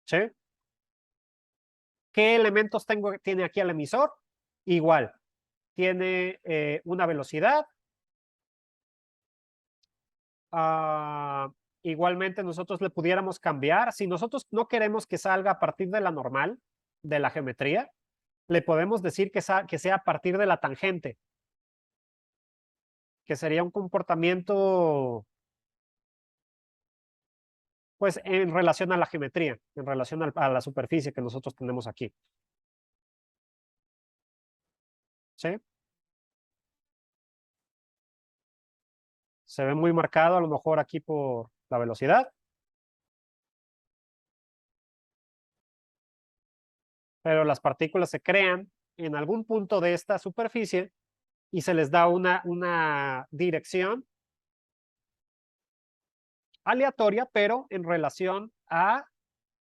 ¿Sí? ¿Qué elementos tiene aquí el emisor? Igual, tiene una velocidad. Uh, igualmente nosotros le pudiéramos cambiar. Si nosotros no queremos que salga a partir de la normal, de la geometría, le podemos decir que sea a partir de la tangente, que sería un comportamiento pues en relación a la geometría, en relación a la superficie que nosotros tenemos aquí. ¿Sí? Se ve muy marcado a lo mejor aquí por la velocidad, pero las partículas se crean en algún punto de esta superficie y se les da una dirección aleatoria, pero en relación a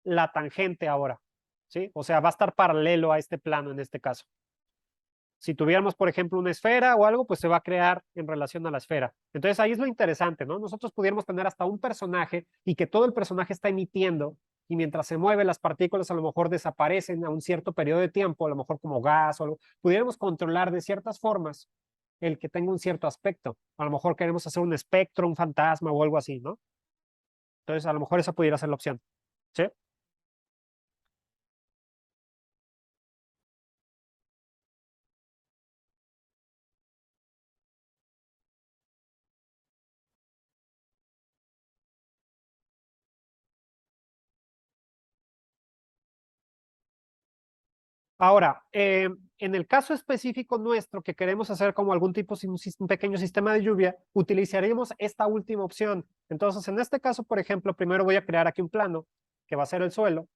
la tangente ahora, ¿sí? O sea, va a estar paralelo a este plano en este caso. Si tuviéramos, por ejemplo, una esfera o algo, pues se va a crear en relación a la esfera. Entonces ahí es lo interesante, ¿no? Nosotros pudiéramos tener hasta un personaje y que todo el personaje está emitiendo y mientras se mueve las partículas a lo mejor desaparecen a un cierto periodo de tiempo, a lo mejor como gas o algo. Pudiéramos controlar de ciertas formas el que tenga un cierto aspecto. A lo mejor queremos hacer un espectro, un fantasma o algo así, ¿no? Entonces a lo mejor esa pudiera ser la opción. ¿Sí? Ahora, en el caso específico nuestro, que queremos hacer como algún tipo, un pequeño sistema de lluvia, utilizaríamos esta última opción. Entonces, en este caso, por ejemplo, primero voy a crear aquí un plano, que va a ser el suelo,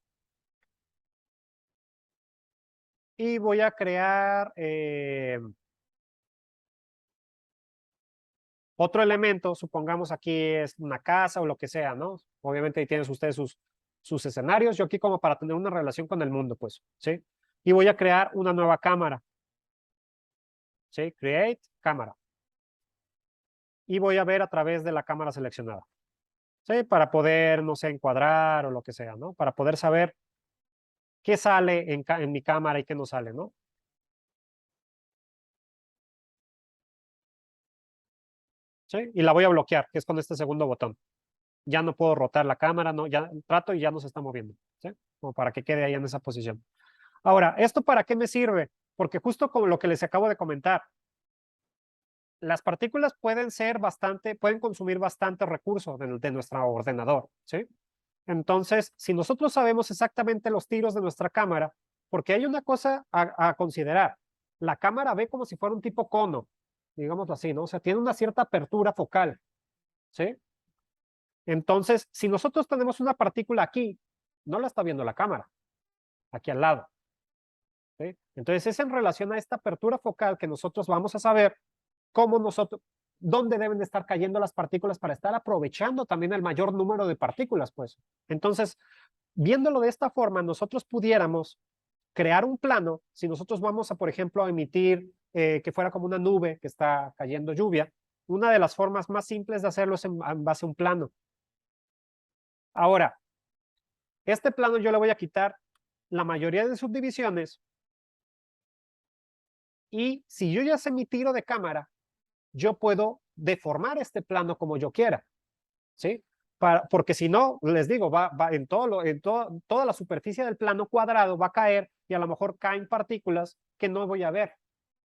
y voy a crear otro elemento, supongamos aquí es una casa o lo que sea, ¿no? Obviamente ahí tienen ustedes sus escenarios, yo aquí como para tener una relación con el mundo, pues, ¿sí? Y voy a crear una nueva cámara, ¿sí? Create cámara. Y voy a ver a través de la cámara seleccionada, ¿sí? Para poder, no sé, encuadrar o lo que sea, ¿no? Para poder saber qué sale en mi cámara y qué no sale, ¿no? ¿Sí? Y la voy a bloquear, que es con este segundo botón. Ya no puedo rotar la cámara, no, ya trato y ya no se está moviendo, ¿sí? Como para que quede ahí en esa posición. Ahora, ¿esto para qué me sirve? Porque justo como lo que les acabo de comentar, las partículas pueden ser bastante, pueden consumir bastante recursos de nuestro ordenador, ¿sí? Entonces, si nosotros sabemos exactamente los tiros de nuestra cámara, porque hay una cosa a considerar, la cámara ve como si fuera un tipo cono, digámoslo así, ¿no? O sea, tiene una cierta apertura focal, ¿sí? Entonces, si nosotros tenemos una partícula aquí, no la está viendo la cámara, aquí al lado, ¿sí? Entonces, es en relación a esta apertura focal que nosotros vamos a saber cómo nosotros, dónde deben de estar cayendo las partículas para estar aprovechando también el mayor número de partículas, pues. Entonces, viéndolo de esta forma, nosotros pudiéramos crear un plano, si nosotros vamos a, por ejemplo, a emitir que fuera como una nube que está cayendo lluvia, una de las formas más simples de hacerlo es en base a un plano. Ahora, este plano yo le voy a quitar la mayoría de subdivisiones y si yo ya sé mi tiro de cámara, yo puedo deformar este plano como yo quiera, ¿sí? Porque si no, les digo, va en, toda la superficie del plano cuadrado va a caer y a lo mejor caen partículas que no voy a ver.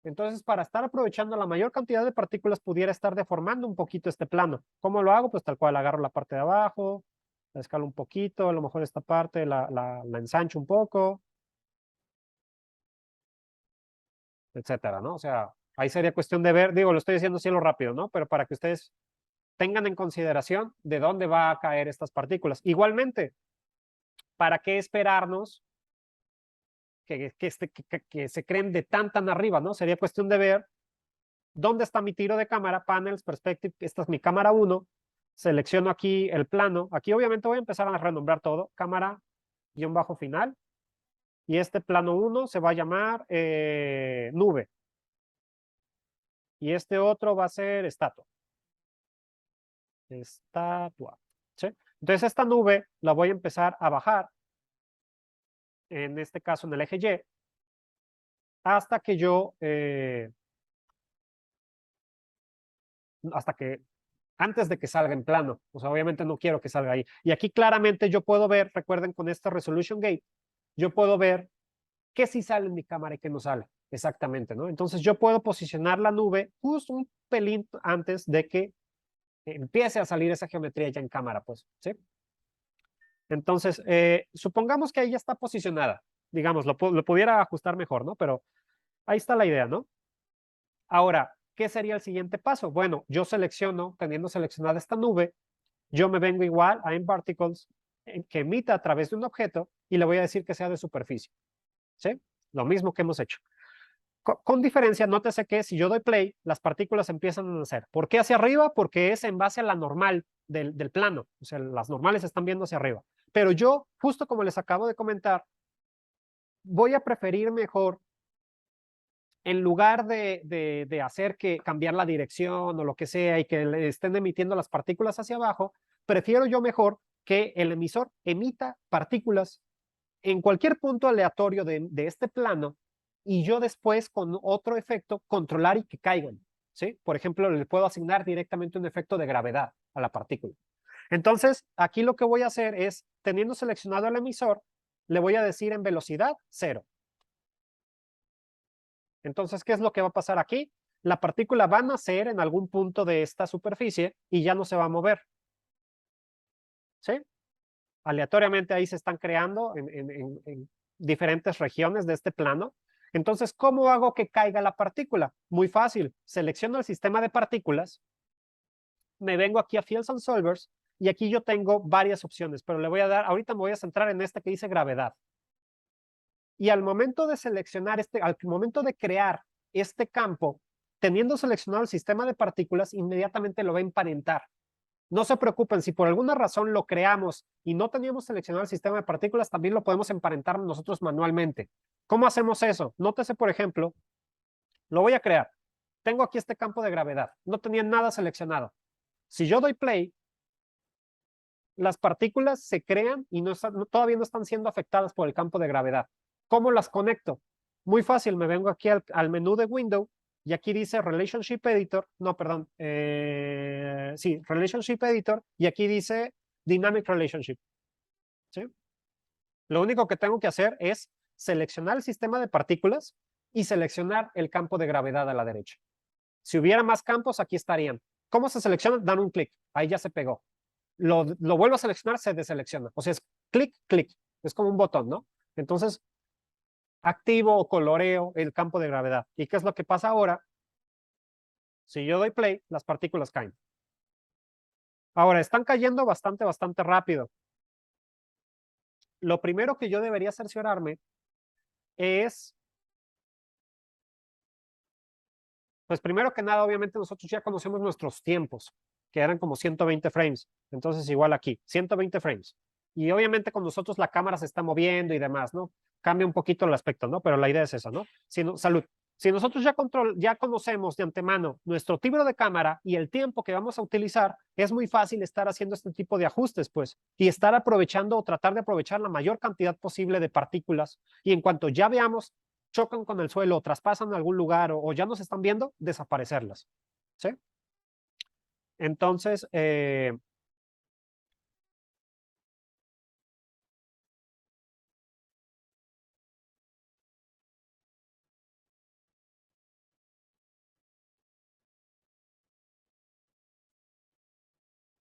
Entonces, para estar aprovechando la mayor cantidad de partículas, pudiera estar deformando un poquito este plano. ¿Cómo lo hago? Pues tal cual, agarro la parte de abajo, la escalo un poquito, a lo mejor esta parte la ensancho un poco, etcétera, ¿no? O sea, ahí sería cuestión de ver, digo, lo estoy diciendo así lo rápido, ¿no? Pero para que ustedes tengan en consideración de dónde va a caer estas partículas. Igualmente, ¿para qué esperarnos que se creen de tan arriba, ¿no? Sería cuestión de ver dónde está mi tiro de cámara, panels, perspective, esta es mi cámara 1, selecciono aquí el plano, aquí obviamente voy a empezar a renombrar todo, cámara guión bajo final, y este plano 1 se va a llamar nube, y este otro va a ser estatua, ¿sí? Entonces esta nube la voy a empezar a bajar, en este caso en el eje Y, hasta que yo, hasta que, antes de que salga en plano, o sea, obviamente no quiero que salga ahí. Y aquí claramente yo puedo ver, recuerden con esta Resolution Gate, yo puedo ver qué sí sale en mi cámara y qué no sale, exactamente, ¿no? Entonces yo puedo posicionar la nube justo un pelín antes de que empiece a salir esa geometría ya en cámara, pues, ¿sí? Entonces, supongamos que ahí ya está posicionada, digamos, lo pudiera ajustar mejor, ¿no? Pero ahí está la idea, ¿no? Ahora, ¿qué sería el siguiente paso? Bueno, yo selecciono, teniendo seleccionada esta nube, yo me vengo igual a InParticles que emita a través de un objeto y le voy a decir que sea de superficie, ¿sí? Lo mismo que hemos hecho. Con diferencia, nótese que si yo doy play, las partículas empiezan a nacer. ¿Por qué hacia arriba? Porque es en base a la normal del plano. O sea, las normales están viendo hacia arriba. Pero yo, justo como les acabo de comentar, voy a preferir mejor, en lugar de hacer que cambiar la dirección o lo que sea y que le estén emitiendo las partículas hacia abajo, prefiero yo mejor que el emisor emita partículas en cualquier punto aleatorio de este plano y yo después con otro efecto controlar y que caigan. ¿Sí? Por ejemplo, le puedo asignar directamente un efecto de gravedad a la partícula. Entonces, aquí lo que voy a hacer es, teniendo seleccionado el emisor, le voy a decir en velocidad 0. Entonces, ¿qué es lo que va a pasar aquí? La partícula va a nacer en algún punto de esta superficie y ya no se va a mover. ¿Sí? Aleatoriamente ahí se están creando en diferentes regiones de este plano. Entonces, ¿cómo hago que caiga la partícula? Muy fácil. Selecciono el sistema de partículas, me vengo aquí a Fields and Solvers y aquí yo tengo varias opciones, pero le voy a dar, ahorita me voy a centrar en esta que dice gravedad. Y al momento de seleccionar al momento de crear este campo, teniendo seleccionado el sistema de partículas, inmediatamente lo va a emparentar. No se preocupen, si por alguna razón lo creamos y no teníamos seleccionado el sistema de partículas, también lo podemos emparentar nosotros manualmente. ¿Cómo hacemos eso? Nótese, por ejemplo, lo voy a crear. Tengo aquí este campo de gravedad. No tenía nada seleccionado. Si yo doy play, las partículas se crean y todavía no están siendo afectadas por el campo de gravedad. ¿Cómo las conecto? Muy fácil, me vengo aquí al menú de Window y aquí dice Relationship Editor, no, perdón, sí, Relationship Editor, y aquí dice Dynamic Relationship. ¿Sí? Lo único que tengo que hacer es seleccionar el sistema de partículas y seleccionar el campo de gravedad a la derecha. Si hubiera más campos, aquí estarían. ¿Cómo se selecciona? Dan un clic, ahí ya se pegó. Lo vuelvo a seleccionar, se deselecciona. O sea, es clic, clic. Es como un botón, ¿no? Entonces, activo o coloreo el campo de gravedad. ¿Y qué es lo que pasa ahora? Si yo doy play, las partículas caen. Ahora, están cayendo bastante rápido. Lo primero que yo debería cerciorarme es, pues primero que nada, obviamente nosotros ya conocemos nuestros tiempos, que eran como 120 frames. Entonces, igual aquí, 120 frames. Y obviamente con nosotros la cámara se está moviendo y demás, ¿no? Cambia un poquito el aspecto, ¿no? Pero la idea es esa, ¿no? Salud. Si nosotros ya conocemos de antemano nuestro tibro de cámara y el tiempo que vamos a utilizar, es muy fácil estar haciendo este tipo de ajustes, pues, y estar aprovechando o tratar de aprovechar la mayor cantidad posible de partículas. Y en cuanto ya veamos, chocan con el suelo o traspasan algún lugar o ya nos están viendo, desaparecerlas. ¿Sí? Entonces,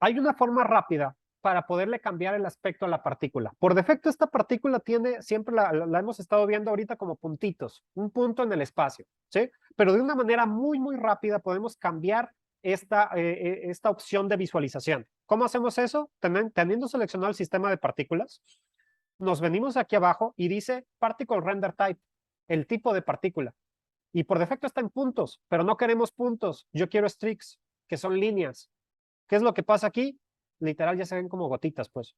hay una forma rápida para poderle cambiar el aspecto a la partícula. Por defecto, esta partícula tiene, siempre la hemos estado viendo ahorita como puntitos, un punto en el espacio, ¿sí? Pero de una manera muy rápida podemos cambiar esta opción de visualización. ¿Cómo hacemos eso? Teniendo seleccionado el sistema de partículas, nos venimos aquí abajo y dice Particle Render Type, el tipo de partícula. Y por defecto está en puntos, pero no queremos puntos. Yo quiero streaks, que son líneas. ¿Qué es lo que pasa aquí? Literal ya se ven como gotitas, pues.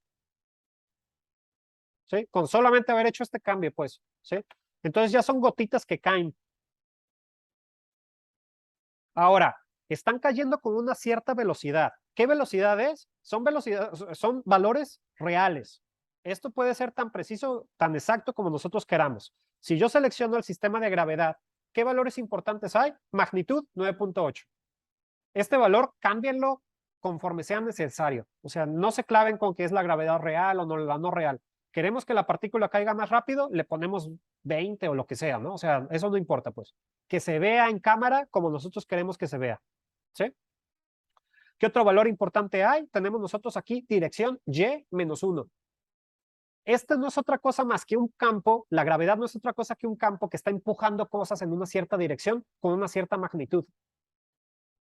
¿Sí? Con solamente haber hecho este cambio, pues. ¿Sí? Entonces ya son gotitas que caen. Ahora, están cayendo con una cierta velocidad. ¿Qué velocidad es? Son valores reales. Esto puede ser tan preciso, tan exacto como nosotros queramos. Si yo selecciono el sistema de gravedad, ¿qué valores importantes hay? Magnitud 9.8. Este valor, cámbienlo conforme sea necesario. O sea, no se claven con que es la gravedad real o no, la no real. Queremos que la partícula caiga más rápido, le ponemos 20 o lo que sea, ¿no? O sea, eso no importa, pues. Que se vea en cámara como nosotros queremos que se vea. ¿Sí? ¿Qué otro valor importante hay? Tenemos nosotros aquí dirección Y-1. Este no es otra cosa más que un campo, la gravedad no es otra cosa que un campo que está empujando cosas en una cierta dirección con una cierta magnitud.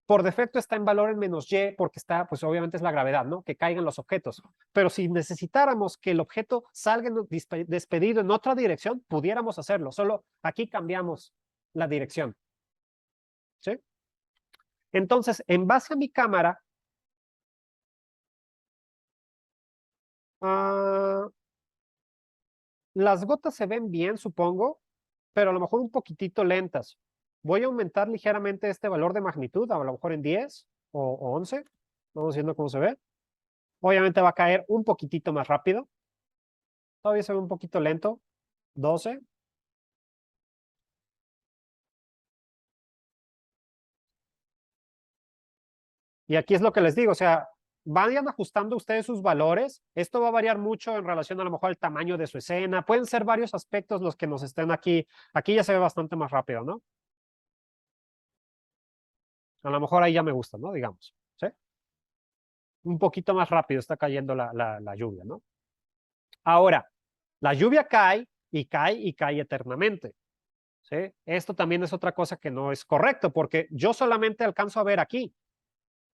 Por defecto está en valor en -y porque está, pues obviamente es la gravedad, ¿no? Que caigan los objetos. Pero si necesitáramos que el objeto salga despedido en otra dirección, pudiéramos hacerlo. Solo aquí cambiamos la dirección. ¿Sí? Entonces, en base a mi cámara, las gotas se ven bien, supongo, pero a lo mejor un poquitito lentas. Voy a aumentar ligeramente este valor de magnitud, a lo mejor en 10 o 11. Vamos viendo cómo se ve. Obviamente va a caer un poquitito más rápido. Todavía se ve un poquito lento. 12. Y aquí es lo que les digo, o sea, vayan ajustando ustedes sus valores. Esto va a variar mucho en relación a lo mejor al tamaño de su escena. Pueden ser varios aspectos los que nos estén aquí. Aquí ya se ve bastante más rápido, ¿no? A lo mejor ahí ya me gusta, ¿no? Digamos, ¿sí? Un poquito más rápido está cayendo la lluvia, ¿no? Ahora, la lluvia cae y cae y cae eternamente, ¿sí? Esto también es otra cosa que no es correcto, porque yo solamente alcanzo a ver aquí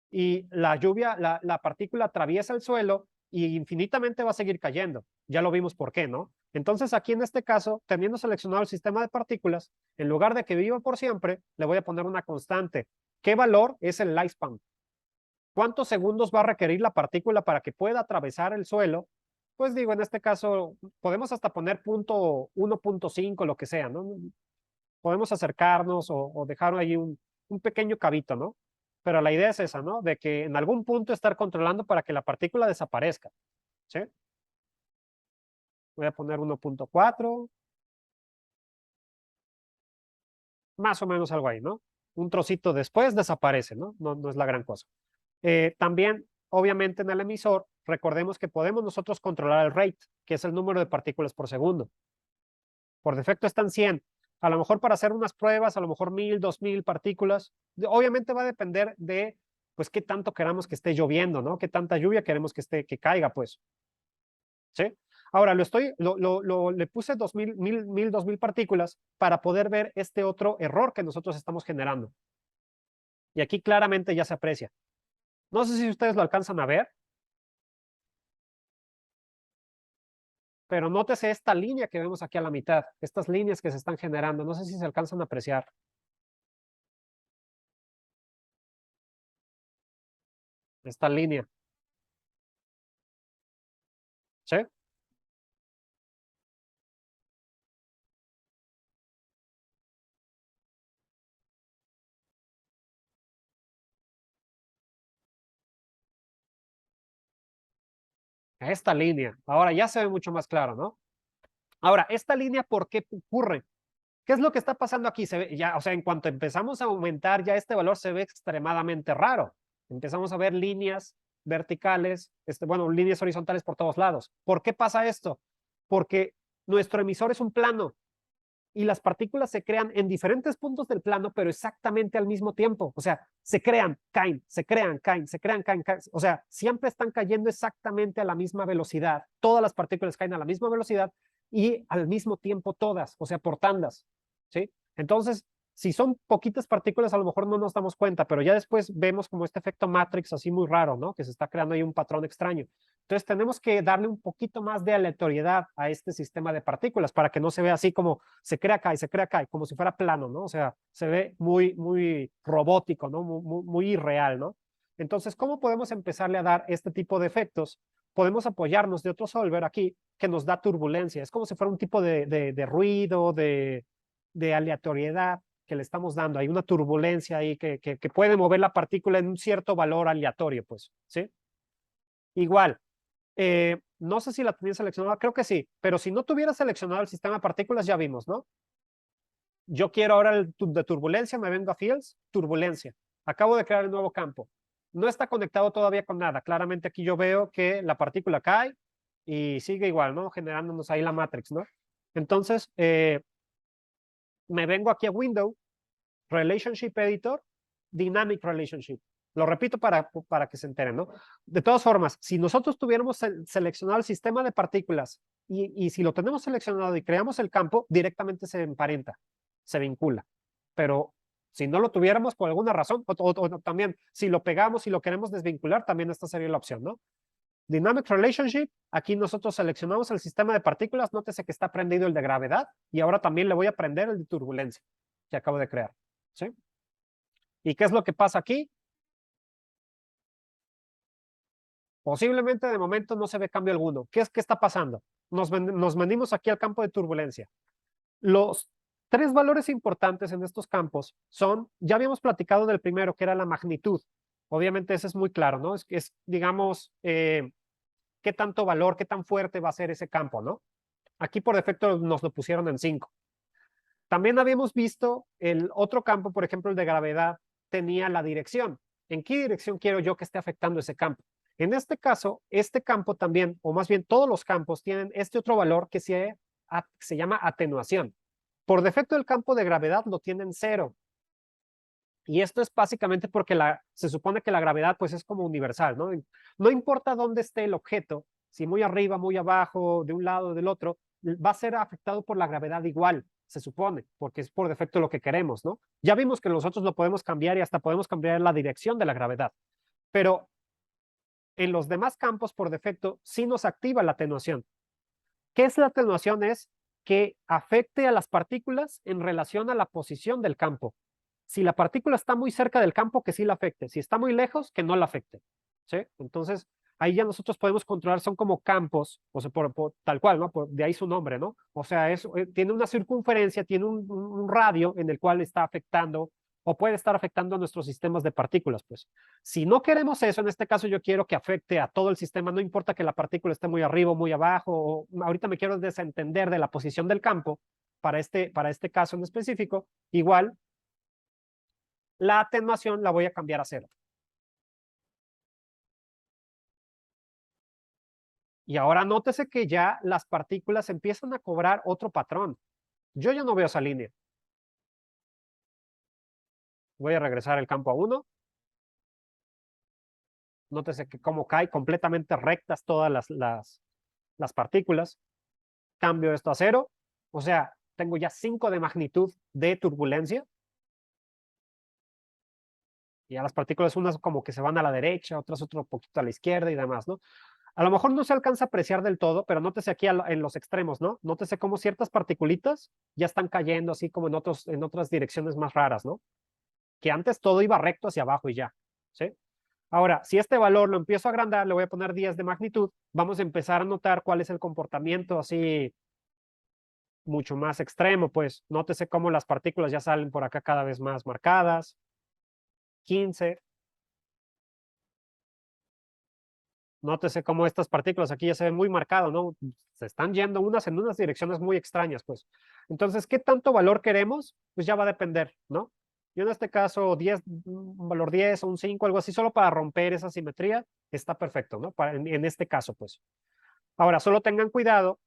y la lluvia, la partícula atraviesa el suelo y infinitamente va a seguir cayendo. Ya lo vimos por qué, ¿no? Entonces aquí en este caso, teniendo seleccionado el sistema de partículas, en lugar de que viva por siempre, le voy a poner una constante. ¿Qué valor es el lifespan? ¿Cuántos segundos va a requerir la partícula para que pueda atravesar el suelo? Pues digo, en este caso, podemos hasta poner punto 1.5, lo que sea, ¿no? Podemos acercarnos o dejar ahí un pequeño cabito, ¿no? Pero la idea es esa, ¿no? De que en algún punto estar controlando para que la partícula desaparezca, ¿sí? Voy a poner 1.4, más o menos algo ahí, ¿no? Un trocito después desaparece, ¿no? No es la gran cosa. También, obviamente, en el emisor, recordemos que podemos nosotros controlar el rate, que es el número de partículas por segundo. Por defecto están 100. A lo mejor para hacer unas pruebas, a lo mejor 1000, 2000 partículas. Obviamente va a depender de, pues, qué tanto queramos que esté lloviendo, ¿no? Qué tanta lluvia queremos que caiga, pues. ¿Sí? Ahora, le puse 2000, 1000, 2000 partículas para poder ver este otro error que nosotros estamos generando. Y aquí claramente ya se aprecia. No sé si ustedes lo alcanzan a ver, pero nótese esta línea que vemos aquí a la mitad, estas líneas que se están generando. No sé si se alcanzan a apreciar. Esta línea. ¿Sí? Esta línea. Ahora ya se ve mucho más claro, ¿no? Ahora, esta línea, ¿por qué ocurre? ¿Qué es lo que está pasando aquí? Se ve ya, o sea, en cuanto empezamos a aumentar, ya este valor se ve extremadamente raro. Empezamos a ver líneas verticales, bueno, líneas horizontales por todos lados. ¿Por qué pasa esto? Porque nuestro emisor es un plano y las partículas se crean en diferentes puntos del plano, pero exactamente al mismo tiempo. O sea, se crean, caen, se crean, caen, se crean, caen, caen. O sea, siempre están cayendo exactamente a la misma velocidad. Todas las partículas caen a la misma velocidad y al mismo tiempo todas, o sea, por tandas. ¿Sí? Entonces, si son poquitas partículas, a lo mejor no nos damos cuenta, pero ya después vemos como este efecto Matrix así muy raro, ¿no? Que se está creando ahí un patrón extraño. Entonces, tenemos que darle un poquito más de aleatoriedad a este sistema de partículas para que no se vea así como se crea acá y se crea acá, como si fuera plano, ¿no? O sea, se ve muy, muy robótico, ¿no? Muy, muy irreal, ¿no? Entonces, ¿cómo podemos empezarle a dar este tipo de efectos? Podemos apoyarnos de otro solver aquí que nos da turbulencia. Es como si fuera un tipo de ruido, de aleatoriedad que le estamos dando. Hay una turbulencia ahí que puede mover la partícula en un cierto valor aleatorio, pues, ¿sí? Igual, no sé si la tenía seleccionada, creo que sí, pero si no tuviera seleccionado el sistema de partículas, ya vimos, ¿no? Yo quiero ahora el de turbulencia, me vengo a Fields, turbulencia. Acabo de crear el nuevo campo. No está conectado todavía con nada. Claramente aquí yo veo que la partícula cae y sigue igual, ¿no? Generándonos ahí la matrix, ¿no? Entonces, me vengo aquí a Window, Relationship Editor, Dynamic Relationship. Lo repito para que se enteren, ¿no? De todas formas, si nosotros tuviéramos seleccionado el sistema de partículas y si lo tenemos seleccionado y creamos el campo, directamente se emparenta, se vincula. Pero si no lo tuviéramos por alguna razón, o también si lo pegamos y lo queremos desvincular, también esta sería la opción, ¿no? Dynamic Relationship, aquí nosotros seleccionamos el sistema de partículas, nótese que está prendido el de gravedad y ahora también le voy a prender el de turbulencia. que acabo de crear, ¿sí? ¿Y qué es lo que pasa aquí? Posiblemente de momento no se ve cambio alguno. ¿Qué está pasando? Nos venimos aquí al campo de turbulencia. Los tres valores importantes en estos campos son, ya habíamos platicado del primero, que era la magnitud. Obviamente ese es muy claro, ¿no? Digamos, qué tanto valor, qué tan fuerte va a ser ese campo, ¿no? Aquí por defecto nos lo pusieron en 5. También habíamos visto el otro campo, por ejemplo, el de gravedad, tenía la dirección. ¿En qué dirección quiero yo que esté afectando ese campo? En este caso, este campo también, o más bien todos los campos, tienen este otro valor que se llama atenuación. Por defecto, el campo de gravedad lo tienen 0. Y esto es básicamente porque se supone que la gravedad pues es como universal, ¿no? No importa dónde esté el objeto, si muy arriba, muy abajo, de un lado o del otro, va a ser afectado por la gravedad igual, se supone, porque es por defecto lo que queremos, ¿no? Ya vimos que nosotros lo podemos cambiar y hasta podemos cambiar la dirección de la gravedad, pero en los demás campos por defecto sí nos activa la atenuación. ¿Qué es la atenuación? Es que afecte a las partículas en relación a la posición del campo. Si la partícula está muy cerca del campo, que sí la afecte. Si está muy lejos, que no la afecte. ¿Sí? Entonces, ahí ya nosotros podemos controlar, son como campos, o sea, tal cual, ¿no? De ahí su nombre, ¿no? O sea, tiene una circunferencia, tiene un radio en el cual está afectando o puede estar afectando a nuestros sistemas de partículas, pues. Si no queremos eso, en este caso yo quiero que afecte a todo el sistema, no importa que la partícula esté muy arriba o muy abajo, o ahorita me quiero desentender de la posición del campo para este caso en específico, igual la atenuación la voy a cambiar a 0. Y ahora nótese que ya las partículas empiezan a cobrar otro patrón. Yo ya no veo esa línea. Voy a regresar el campo a 1. Nótese que como cae completamente rectas todas las partículas. Cambio esto a 0. O sea, tengo ya 5 de magnitud de turbulencia. Y a las partículas unas como que se van a la derecha, otras otro poquito a la izquierda y demás, ¿no? A lo mejor no se alcanza a apreciar del todo, pero nótese aquí en los extremos, ¿no? Nótese cómo ciertas particulitas ya están cayendo así como en otras direcciones más raras, ¿no? Que antes todo iba recto hacia abajo y ya, ¿sí? Ahora, si este valor lo empiezo a agrandar, le voy a poner 10 de magnitud, vamos a empezar a notar cuál es el comportamiento así mucho más extremo, pues nótese cómo las partículas ya salen por acá cada vez más marcadas. 15. Nótese cómo estas partículas aquí ya se ven muy marcado, ¿no? Se están yendo en unas direcciones muy extrañas, pues. Entonces, ¿qué tanto valor queremos? Pues ya va a depender, ¿no? Yo en este caso, 10, un valor 10 o un 5, algo así, solo para romper esa simetría, está perfecto, ¿no? En este caso, pues. Ahora, solo tengan cuidado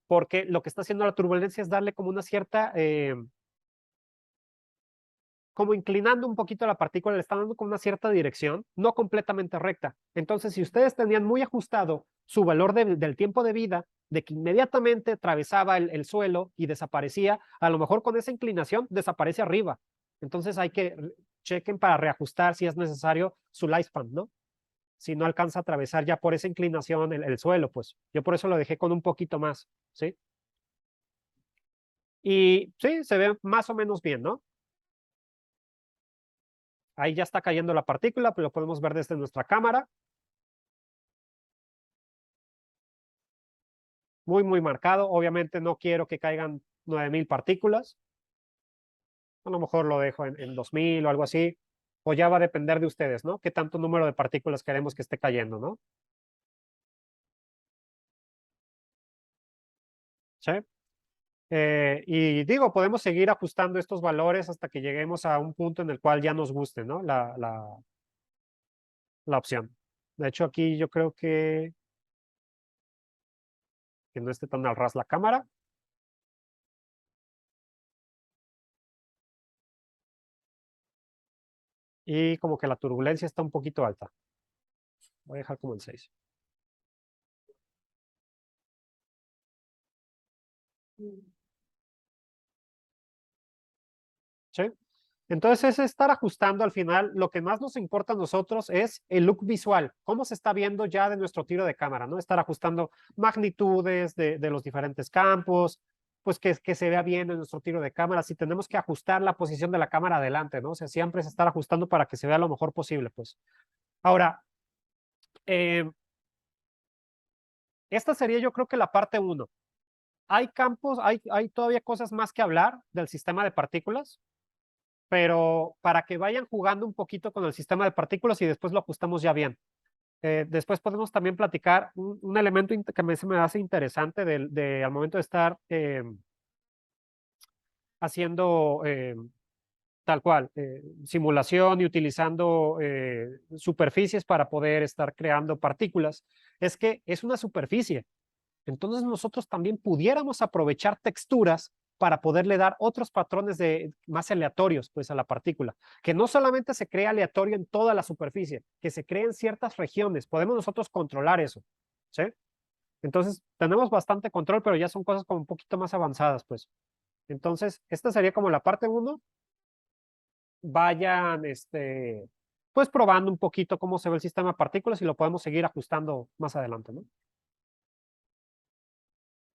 porque lo que está haciendo la turbulencia es darle como una cierta como inclinando un poquito la partícula, le están dando con una cierta dirección, no completamente recta. Entonces, si ustedes tenían muy ajustado su valor del tiempo de vida, de que inmediatamente atravesaba el suelo y desaparecía, a lo mejor con esa inclinación desaparece arriba. Entonces hay que chequen para reajustar si es necesario su lifespan, ¿no? Si no alcanza a atravesar ya por esa inclinación el suelo, pues yo por eso lo dejé con un poquito más, ¿sí? Y sí, se ve más o menos bien, ¿no? Ahí ya está cayendo la partícula, pero lo podemos ver desde nuestra cámara. Muy, muy marcado. Obviamente no quiero que caigan 9000 partículas. A lo mejor lo dejo en 2000 o algo así. O ya va a depender de ustedes, ¿no? Qué tanto número de partículas queremos que esté cayendo, ¿no? ¿Sí? Y digo, podemos seguir ajustando estos valores hasta que lleguemos a un punto en el cual ya nos guste, ¿no? La opción. De hecho, aquí yo creo que no esté tan al ras la cámara. Y como que la turbulencia está un poquito alta. Voy a dejar como en 6. ¿Sí? Entonces es estar ajustando al final. Lo que más nos importa a nosotros es el look visual, cómo se está viendo ya de nuestro tiro de cámara, ¿no? Estar ajustando magnitudes de los diferentes campos, pues que se vea bien en nuestro tiro de cámara, si tenemos que ajustar la posición de la cámara adelante, ¿no? O sea, siempre es estar ajustando para que se vea lo mejor posible, pues. Ahora, esta sería yo creo que la parte 1. Hay campos, hay todavía cosas más que hablar del sistema de partículas, pero para que vayan jugando un poquito con el sistema de partículas y después lo ajustamos ya bien. Después podemos también platicar un elemento que se me hace interesante al momento de estar haciendo tal cual, simulación y utilizando superficies para poder estar creando partículas, es que es una superficie. Entonces nosotros también pudiéramos aprovechar texturas para poderle dar otros patrones más aleatorios pues, a la partícula, que no solamente se crea aleatorio en toda la superficie, que se crea en ciertas regiones. Podemos nosotros controlar eso, ¿sí? Entonces tenemos bastante control, pero ya son cosas como un poquito más avanzadas, pues. Entonces, esta sería como la parte 1. Vayan, pues probando un poquito cómo se ve el sistema de partículas y lo podemos seguir ajustando más adelante, ¿no?